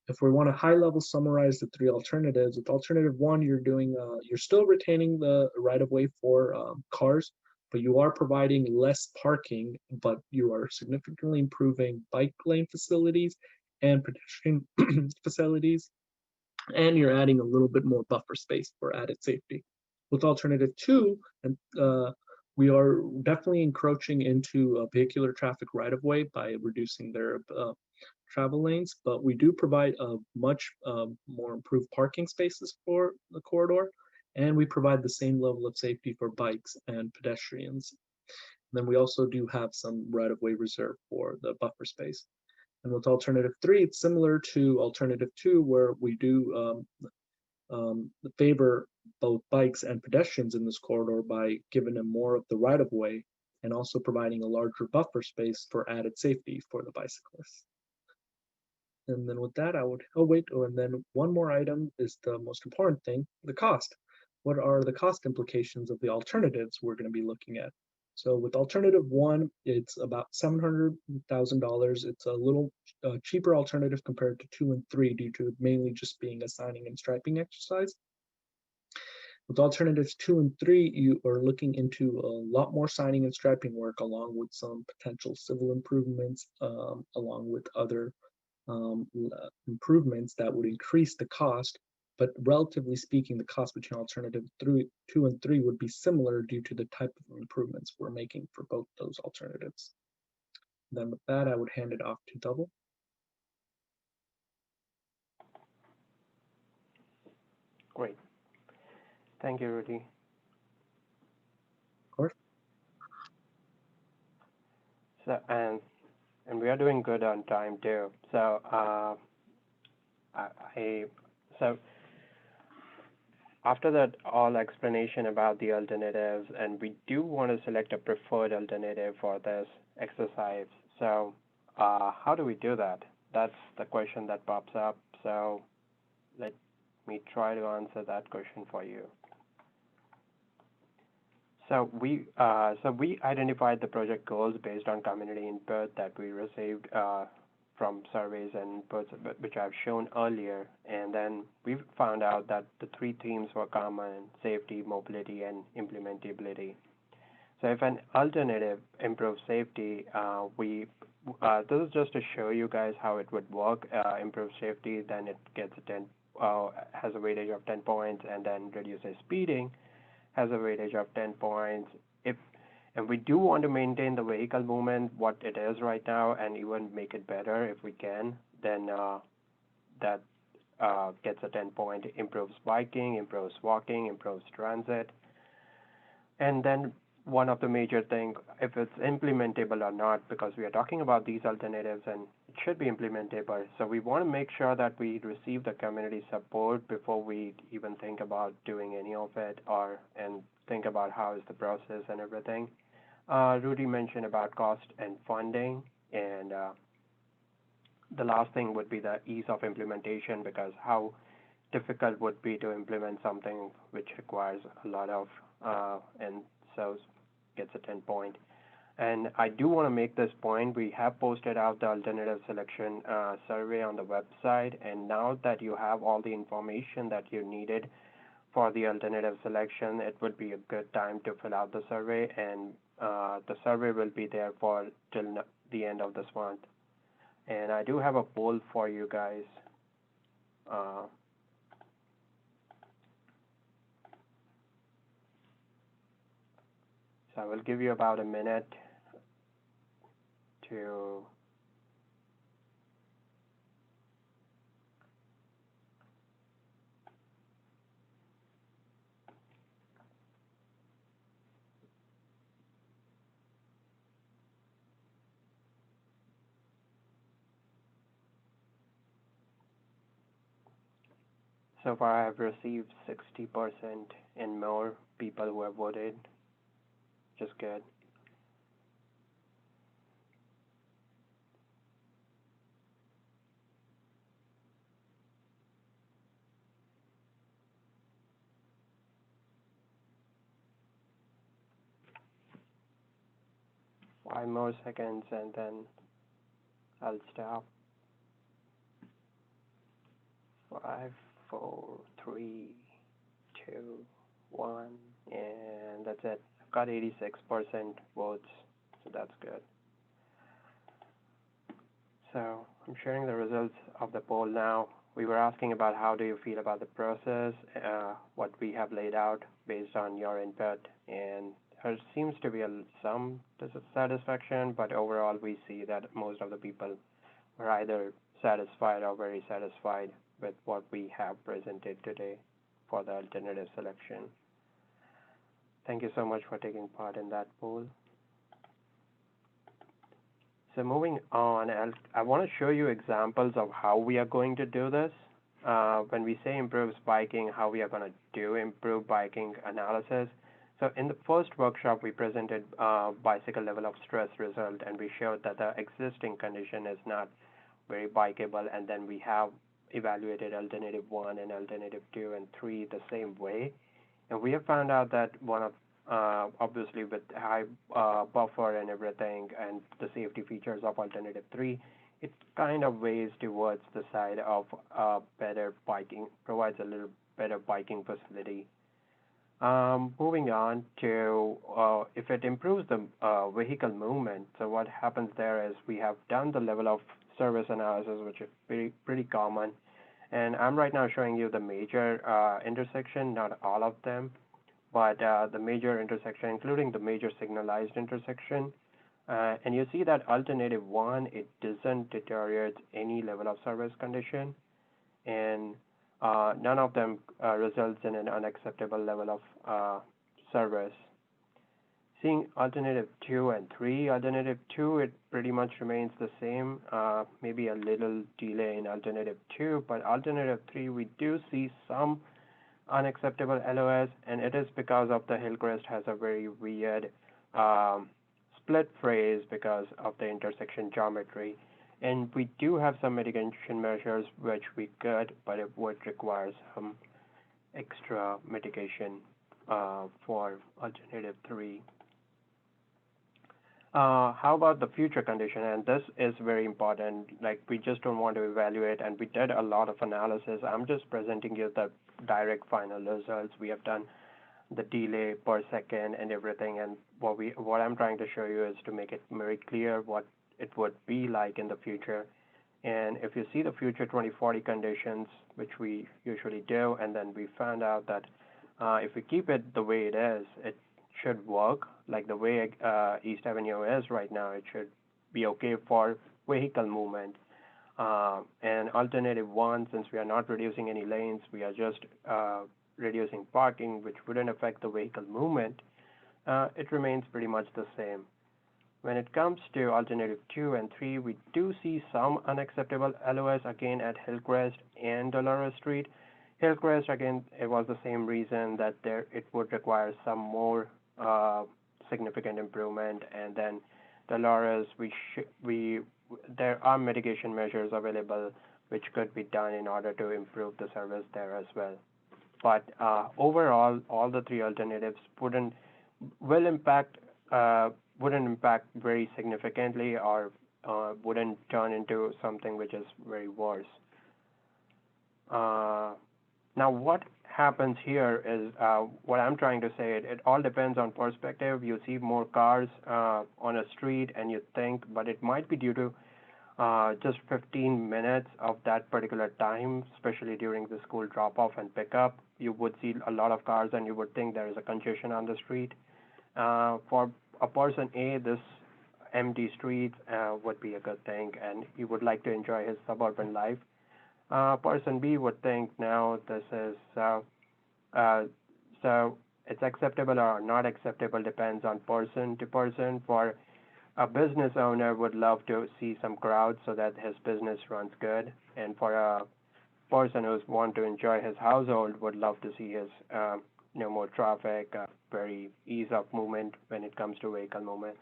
If we want to high level summarize the 3 alternatives, with alternative 1, you're still retaining the right of way for cars, but you are providing less parking, but you are significantly improving bike lane facilities and pedestrian facilities, and you're adding a little bit more buffer space for added safety. With alternative 2, we are definitely encroaching into a vehicular traffic right of way by reducing their travel lanes, but we do provide a much more improved parking spaces for the corridor, and we provide the same level of safety for bikes and pedestrians. And then we also do have some right-of-way reserved for the buffer space. And with alternative 3, it's similar to alternative 2, where we do favor both bikes and pedestrians in this corridor by giving them more of the right-of-way and also providing a larger buffer space for added safety for the bicyclists. And then with that, and then one more item is the most important thing, the cost. What are the cost implications of the alternatives we're going to be looking at? So with alternative 1, it's about $700,000. It's a little cheaper alternative compared to 2 and 3 due to it mainly just being a signing and striping exercise. With alternatives 2 and 3, you are looking into a lot more signing and striping work along with some potential civil improvements, along with other improvements that would increase the cost, but relatively speaking, the cost between alternative 2 and 3 would be similar due to the type of improvements we're making for both those alternatives. And then with that, I would hand it off to Double. Great. Thank you, Rudy. Of course. So, and we are doing good on time too. So, so after that all explanation about the alternatives, and we do want to select a preferred alternative for this exercise. So, how do we do that? That's the question that pops up. So, let me try to answer that question for you. So we identified the project goals based on community input that we received from surveys and inputs, which I've shown earlier, and then we found out that the 3 themes were common: safety, mobility, and implementability. So if an alternative improves safety, this is just to show you guys how it would work. Improve safety, then it gets has a weightage of 10 points, and then reduces speeding, has a weightage of 10 points. And we do want to maintain the vehicle movement what it is right now and even make it better if we can, then that gets a 10-point, improves biking, improves walking, improves transit. And then one of the major things, if it's implementable or not, because we are talking about these alternatives and it should be implementable. So we want to make sure that we receive the community support before we even think about doing any of it and think about how is the process and everything. Rudy mentioned about cost and funding, and the last thing would be the ease of implementation, because how difficult would be to implement something which requires a lot of, and so gets a 10 point. And I do want to make this point. We have posted out the alternative selection survey on the website. And now that you have all the information that you needed for the alternative selection, it would be a good time to fill out the survey. And the survey will be there for till the end of this month. And I do have a poll for you guys. So I will give you about a minute to so far I have received 60% and more people who have voted, which is good. Five more seconds and then I'll stop. 5, 4, 3, 2, 1, and that's it. I've got 86% votes, so that's good. So I'm sharing the results of the poll now. We were asking about how do you feel about the process, what we have laid out based on your input, and there seems to be some dissatisfaction, but overall we see that most of the people are either satisfied or very satisfied with what we have presented today for the alternative selection. Thank you so much for taking part in that poll. So moving on, I want to show you examples of how we are going to do this. When we say improves biking, how we are going to do improve biking analysis. So in the first workshop, we presented bicycle level of stress result, and we showed that the existing condition is not very bikeable, and then we have evaluated alternative 1 and alternative 2 and 3 the same way. And we have found out that one of obviously with high buffer and everything and the safety features of alternative 3, it kind of weighs towards the side of better biking, provides a little better biking facility. Moving on to if it improves the vehicle movement, so what happens there is we have done the level of service analysis, which is pretty common. And I'm right now showing you the major intersection, not all of them, but the major intersection, including the major signalized intersection. And you see that alternative 1, it doesn't deteriorate any level of service condition, and none of them results in an unacceptable level of service. Seeing alternative 2 and 3, alternative 2, it pretty much remains the same, maybe a little delay in alternative 2, but alternative 3, we do see some unacceptable LOS, and it is because of the Hillcrest has a very weird split phrase because of the intersection geometry. And we do have some mitigation measures which we could, but it would require some extra mitigation for alternative 3. How about the future condition? And this is very important. Like, we just don't want to evaluate, and we did a lot of analysis. I'm just presenting you the direct final results. We have done the delay per second and everything, and what I'm trying to show you is to make it very clear what it would be like in the future. And if you see the future 2040 conditions, which we usually do, and then we found out that if we keep it the way it is, it should work. Like the way East Avenue is right now, it should be okay for vehicle movement. And alternative 1, since we are not reducing any lanes, we are just reducing parking, which wouldn't affect the vehicle movement, it remains pretty much the same. When it comes to alternative 2 and 3, we do see some unacceptable LOS again at Hillcrest and Dolores Street. Hillcrest, again, it was the same reason that it would require some more significant improvement, and then Dolores, there are mitigation measures available which could be done in order to improve the service there as well. But overall, all the 3 alternatives will impact wouldn't impact very significantly or wouldn't turn into something which is very worse. Now, what happens here is what I'm trying to say. It all depends on perspective. You see more cars on a street, and you think, but it might be due to just 15 minutes of that particular time, especially during the school drop-off and pickup. You would see a lot of cars, and you would think there is a congestion on the street. For a person A, this empty streets would be a good thing, and he would like to enjoy his suburban life. Person B would think now this is so it's acceptable or not acceptable depends on person to person. For a business owner would love to see some crowd so that his business runs good, and for a person who's want to enjoy his household would love to see his no more traffic, very ease of movement when it comes to vehicle movement.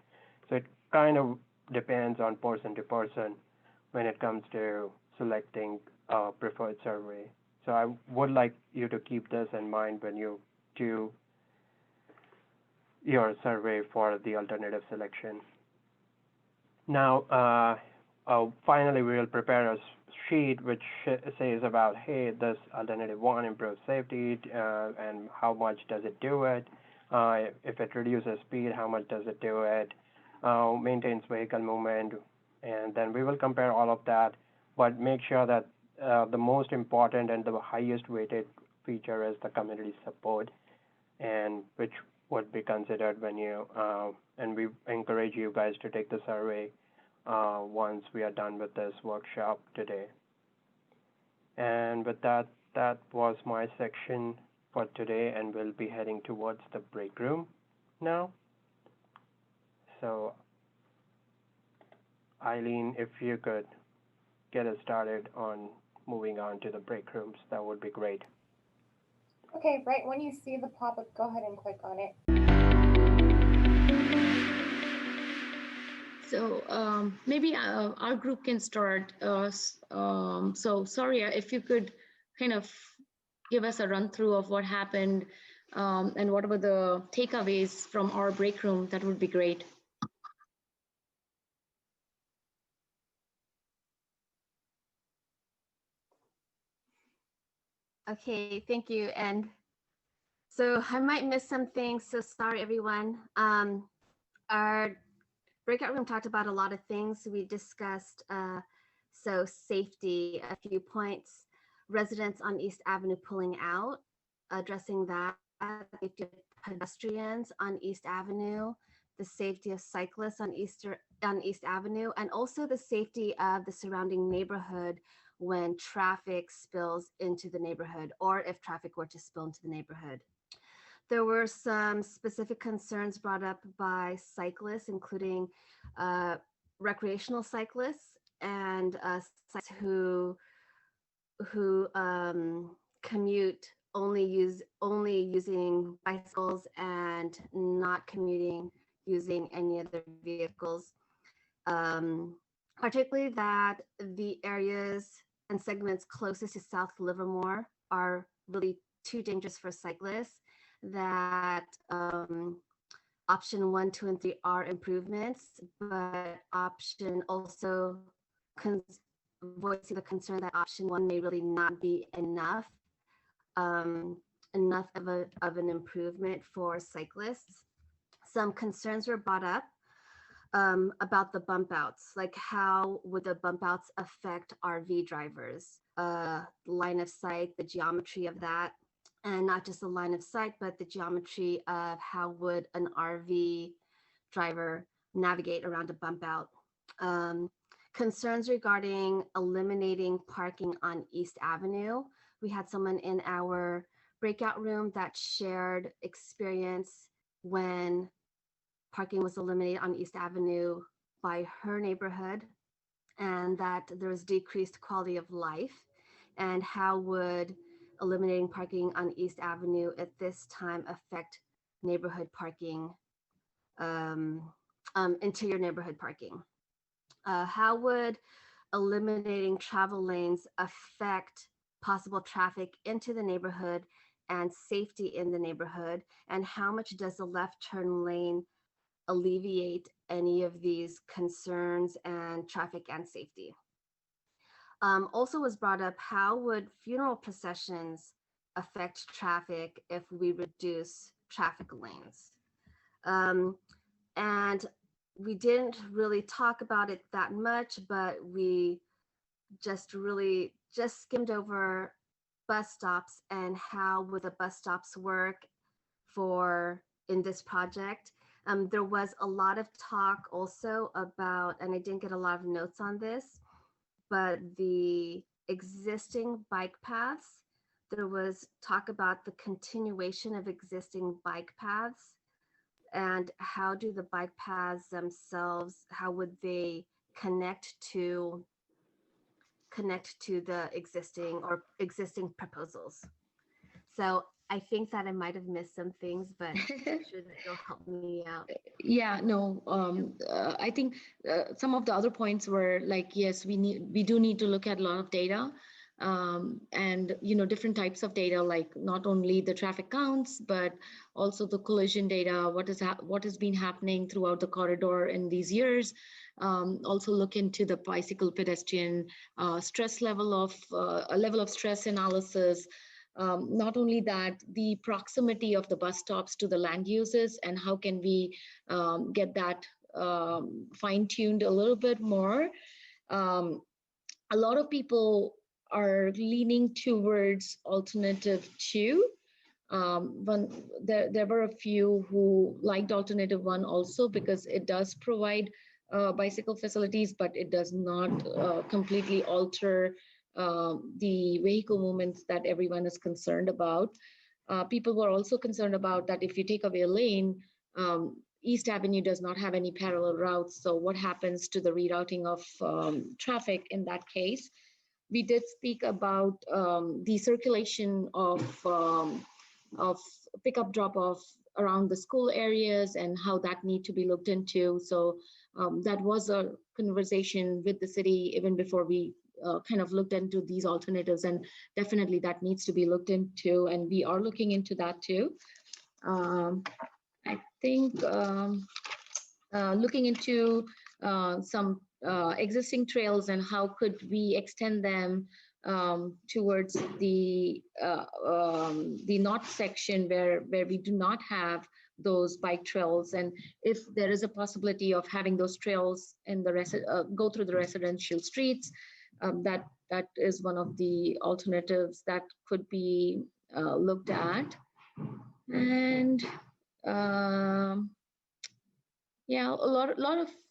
So it kind of depends on person to person when it comes to selecting a preferred survey. So I would like you to keep this in mind when you do your survey for the alternative selection. Now, finally, we will prepare a sheet which says about, hey, this alternative one improves safety, and how much does it do it? If it reduces speed, how much does it do it? Maintains vehicle movement, and then we will compare all of that, but make sure that the most important and the highest weighted feature is the community support, and which would be considered when you, and we encourage you guys to take the survey once we are done with this workshop today. And with that, that was my section for today, and we'll be heading towards the break room now. So, Eileen, if you could get us started on moving on to the break rooms, that would be great. Okay, right when you see the pop-up, go ahead and click on it. So maybe our group can start. So sorry, if you could kind of give us a run through of what happened and what were the takeaways from our break room, that would be great. Okay, thank you. And so I might miss some things, so sorry, everyone. Our breakout room talked about a lot of things. We discussed so safety, a few points, residents on East Avenue pulling out, addressing that, safety of pedestrians on East Avenue, the safety of cyclists on East Avenue, and also the safety of the surrounding neighborhood when traffic spills into the neighborhood, or if traffic were to spill into the neighborhood. There were some specific concerns brought up by cyclists, including recreational cyclists and cyclists who commute only using bicycles and not commuting using any other vehicles. Particularly that the areas and segments closest to South Livermore are really too dangerous for cyclists, that option 1, 2, and 3 are improvements, but option also voicing the concern that option 1 may really not be enough of an improvement for cyclists. Some concerns were brought up about the bump outs, like how would the bump outs affect RV drivers? Line of sight, the geometry of that, and not just the line of sight, but the geometry of how would an RV driver navigate around a bump out. Concerns regarding eliminating parking on East Avenue. We had someone in our breakout room that shared experience when parking was eliminated on East Avenue by her neighborhood, and that there was decreased quality of life, and how would eliminating parking on East Avenue at this time affect neighborhood parking, interior neighborhood parking. How would eliminating travel lanes affect possible traffic into the neighborhood and safety in the neighborhood? And how much does the left turn lane alleviate any of these concerns and traffic and safety. Also was brought up, how would funeral processions affect traffic if we reduce traffic lanes? And we didn't really talk about it that much, but we just skimmed over bus stops and how would the bus stops work in this project. There was a lot of talk also about, and I didn't get a lot of notes on this, but the existing bike paths, there was talk about the continuation of existing bike paths and how do the bike paths themselves, how would they connect to the existing proposals. So I think that I might have missed some things, but I'm sure that you'll help me out. Yeah, no, I think some of the other points were like, yes, we do need to look at a lot of data, and different types of data, like not only the traffic counts, but also the collision data, what has been happening throughout the corridor in these years. Also look into the bicycle pedestrian stress level of a level of stress analysis. Not only that, the proximity of the bus stops to the land uses and how can we get that fine-tuned a little bit more. A lot of people are leaning towards alternative 2. There were a few who liked alternative 1 also because it does provide bicycle facilities, but it does not completely alter the vehicle movements that everyone is concerned about. People were also concerned about that if you take away a lane, East Avenue does not have any parallel routes. So what happens to the rerouting of traffic in that case? We did speak about the circulation of pickup drop-off around the school areas and how that need to be looked into. So that was a conversation with the city even before we kind of looked into these alternatives, and definitely that needs to be looked into, and we are looking into that too. I think looking into some existing trails and how could we extend them towards the north section where we do not have those bike trails, and if there is a possibility of having those trails in the go through the residential streets. That is one of the alternatives that could be looked at. And yeah, a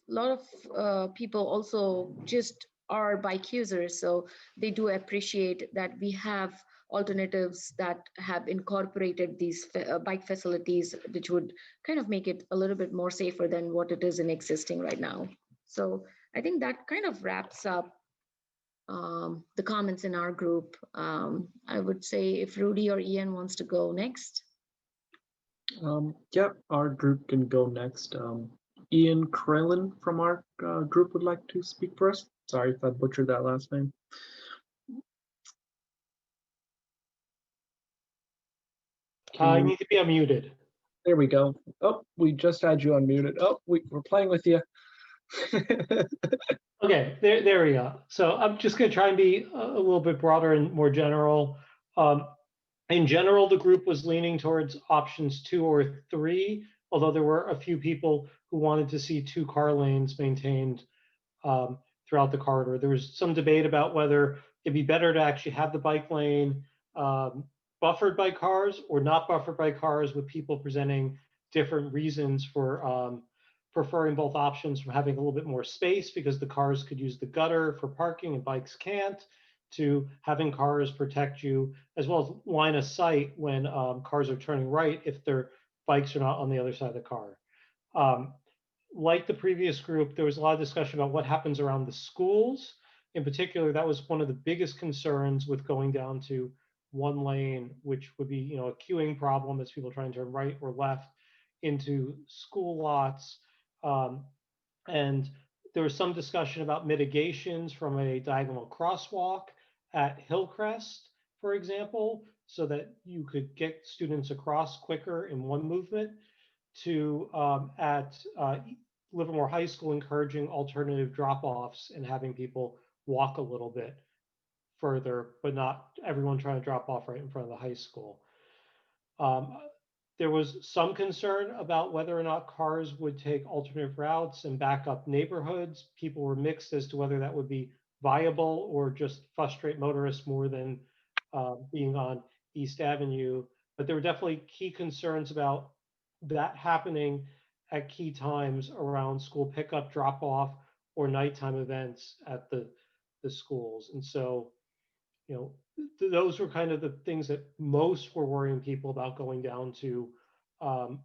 lot of people also just are bike users, so they do appreciate that we have alternatives that have incorporated these bike facilities, which would kind of make it a little bit more safer than what it is in existing right now. So I think that kind of wraps up the comments in our group. I would say if Rudy or Ian wants to go next. Yeah, our group can go next. Ian Krellin from our group would like to speak for us. Sorry if I butchered that last name. I need to be unmuted. There we go. Oh, we just had you unmuted. Oh, we're playing with you. Okay, there we go. So I'm just going to try and be a little bit broader and more general. In general, the group was leaning towards options 2 or 3, although there were a few people who wanted to see 2 car lanes maintained throughout the corridor. There was some debate about whether it'd be better to actually have the bike lane buffered by cars or not buffered by cars, with people presenting different reasons for preferring both options, from having a little bit more space because the cars could use the gutter for parking and bikes can't, to having cars protect you, as well as line of sight when cars are turning right if their bikes are not on the other side of the car. Like the previous group, there was a lot of discussion about what happens around the schools. In particular, that was one of the biggest concerns with going down to 1 lane, which would be a queuing problem as people trying to turn right or left into school lots. And there was some discussion about mitigations from a diagonal crosswalk at Hillcrest, for example, so that you could get students across quicker in one movement. to at Livermore High School encouraging alternative drop-offs and having people walk a little bit further, but not everyone trying to drop off right in front of the high school. There was some concern about whether or not cars would take alternative routes and back up neighborhoods. People were mixed as to whether that would be viable or just frustrate motorists more than being on East Avenue. But there were definitely key concerns about that happening at key times around school pickup, drop off, or nighttime events at the schools. And so, you know, those were kind of the things that most were worrying people about going down to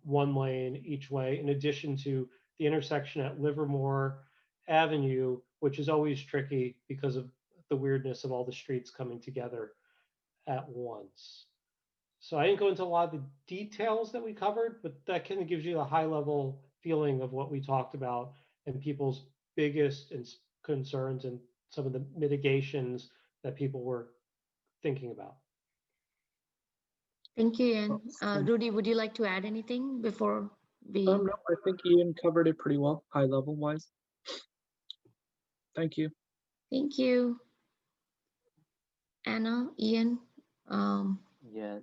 one lane each way, in addition to the intersection at Livermore Avenue, which is always tricky because of the weirdness of all the streets coming together at once. So I didn't go into a lot of the details that we covered, but that kind of gives you a high level feeling of what we talked about and people's biggest concerns and some of the mitigations that people were thinking about. Thank you, Ian. Rudy, would you like to add anything before we? No, I think Ian covered it pretty well, high level wise. Thank you. Thank you. Anna, Ian. Yeah,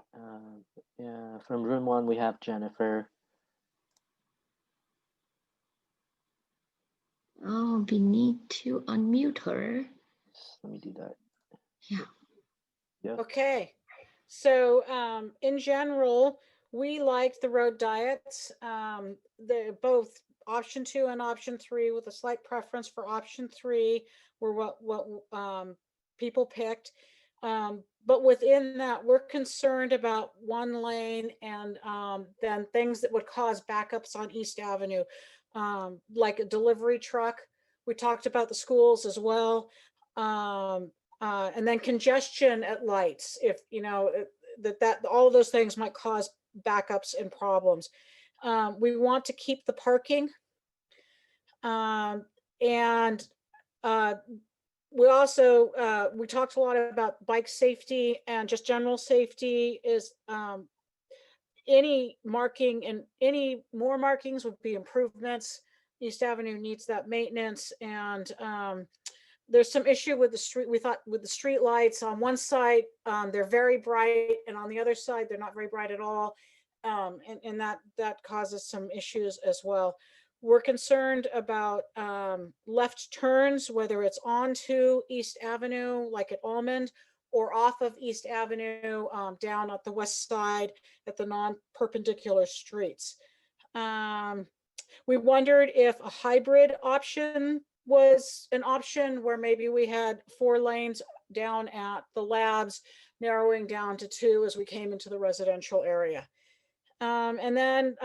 from room 1, we have Jennifer. Oh, we need to unmute her. Let me do that. Yeah. Yeah. Okay. So in general, we liked the road diets. The both option 2 and option 3, with a slight preference for option 3, were what people picked. But within that, we're concerned about one lane and then things that would cause backups on East Avenue, like a delivery truck. We talked about the schools as well. And then congestion at lights, if you know that all of those things might cause backups and problems. We want to keep the parking, and we also we talked a lot about bike safety and just general safety. Is any marking and any more markings would be improvements. East Avenue needs that maintenance, and there's some issue with the street. We thought with the street lights on one side, they're very bright, and on the other side, they're not very bright at all. And that causes some issues as well. We're concerned about left turns, whether it's onto East Avenue, like at Almond, or off of East Avenue, down at the west side at the non-perpendicular streets. We wondered if a hybrid option was an option, where maybe we had 4 lanes down at the labs, narrowing down to 2 as we came into the residential area. And then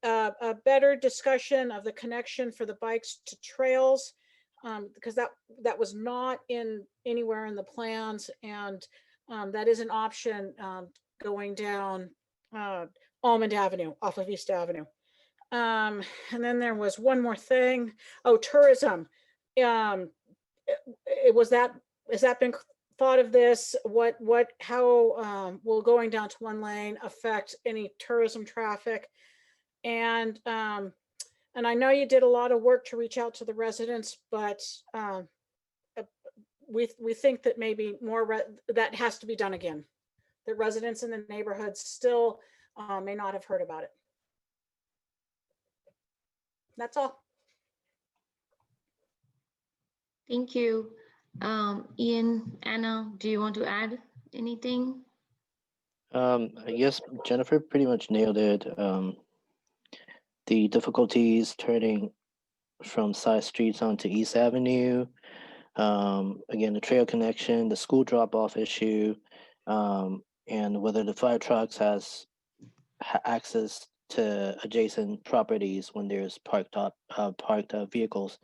a better discussion of the connection for the bikes to trails, because that was not anywhere in the plans, and that is an option going down Almond Avenue off of East Avenue. And then there was one more thing. Oh, tourism. Has that been thought of this? How will going down to one lane affect any tourism traffic? And I know you did a lot of work to reach out to the residents, but we think that maybe more that has to be done again. The residents in the neighborhood still may not have heard about it. That's all. Thank you. Ian, Anna, do you want to add anything? I guess Jennifer pretty much nailed it. The difficulties turning from side streets onto East Avenue. Again, the trail connection, the school drop-off issue, and whether the fire trucks has access to adjacent properties when there's parked vehicles,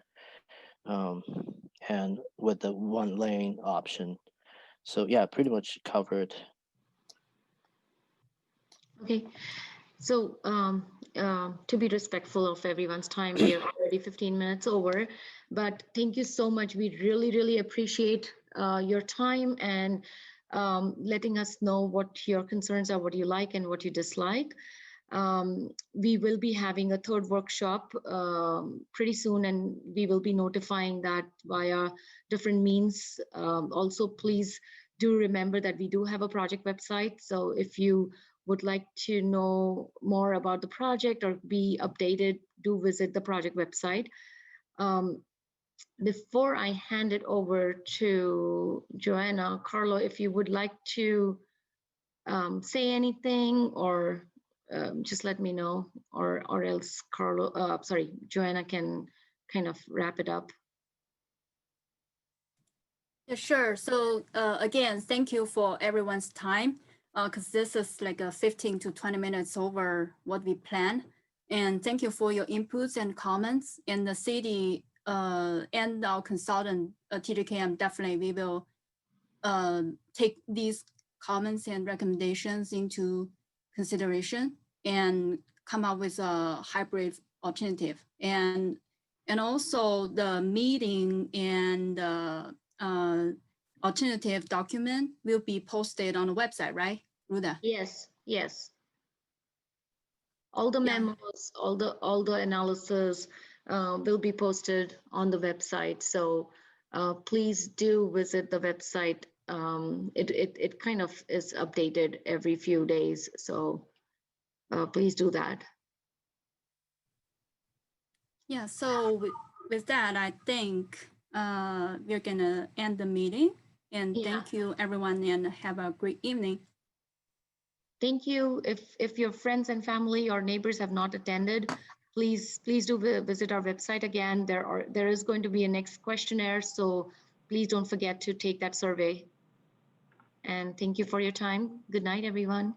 and with the one lane option. So yeah, pretty much covered. Okay, so to be respectful of everyone's time, we are already 15 minutes over, but thank you so much. We really appreciate your time and letting us know what your concerns are, what you like and what you dislike. We will be having a third workshop pretty soon, and we will be notifying that via different means. Also, please do remember that we do have a project website. So if you would like to know more about the project or be updated, do visit the project website. Before I hand it over to Joanna, Carlo, if you would like to say anything, or just let me know, or else Joanna can kind of wrap it up. Yeah, sure. So again, thank you for everyone's time, because this is like a 15 to 20 minutes over what we planned. And thank you for your inputs and comments. And the city and our consultant, TDKM, definitely we will take these comments and recommendations into consideration and come up with a hybrid alternative. And also the meeting and alternative document will be posted on the website, right, Ruda? Yes, yes. All the memos, all the analysis will be posted on the website. So please do visit the website. It kind of is updated every few days. So please do that. Yeah, so with that, I think we're gonna end the meeting. And thank you everyone, and have a great evening. Thank you. If your friends and family or neighbors have not attended, please do visit our website again. There is going to be a next questionnaire, so please don't forget to take that survey. And thank you for your time. Good night, everyone.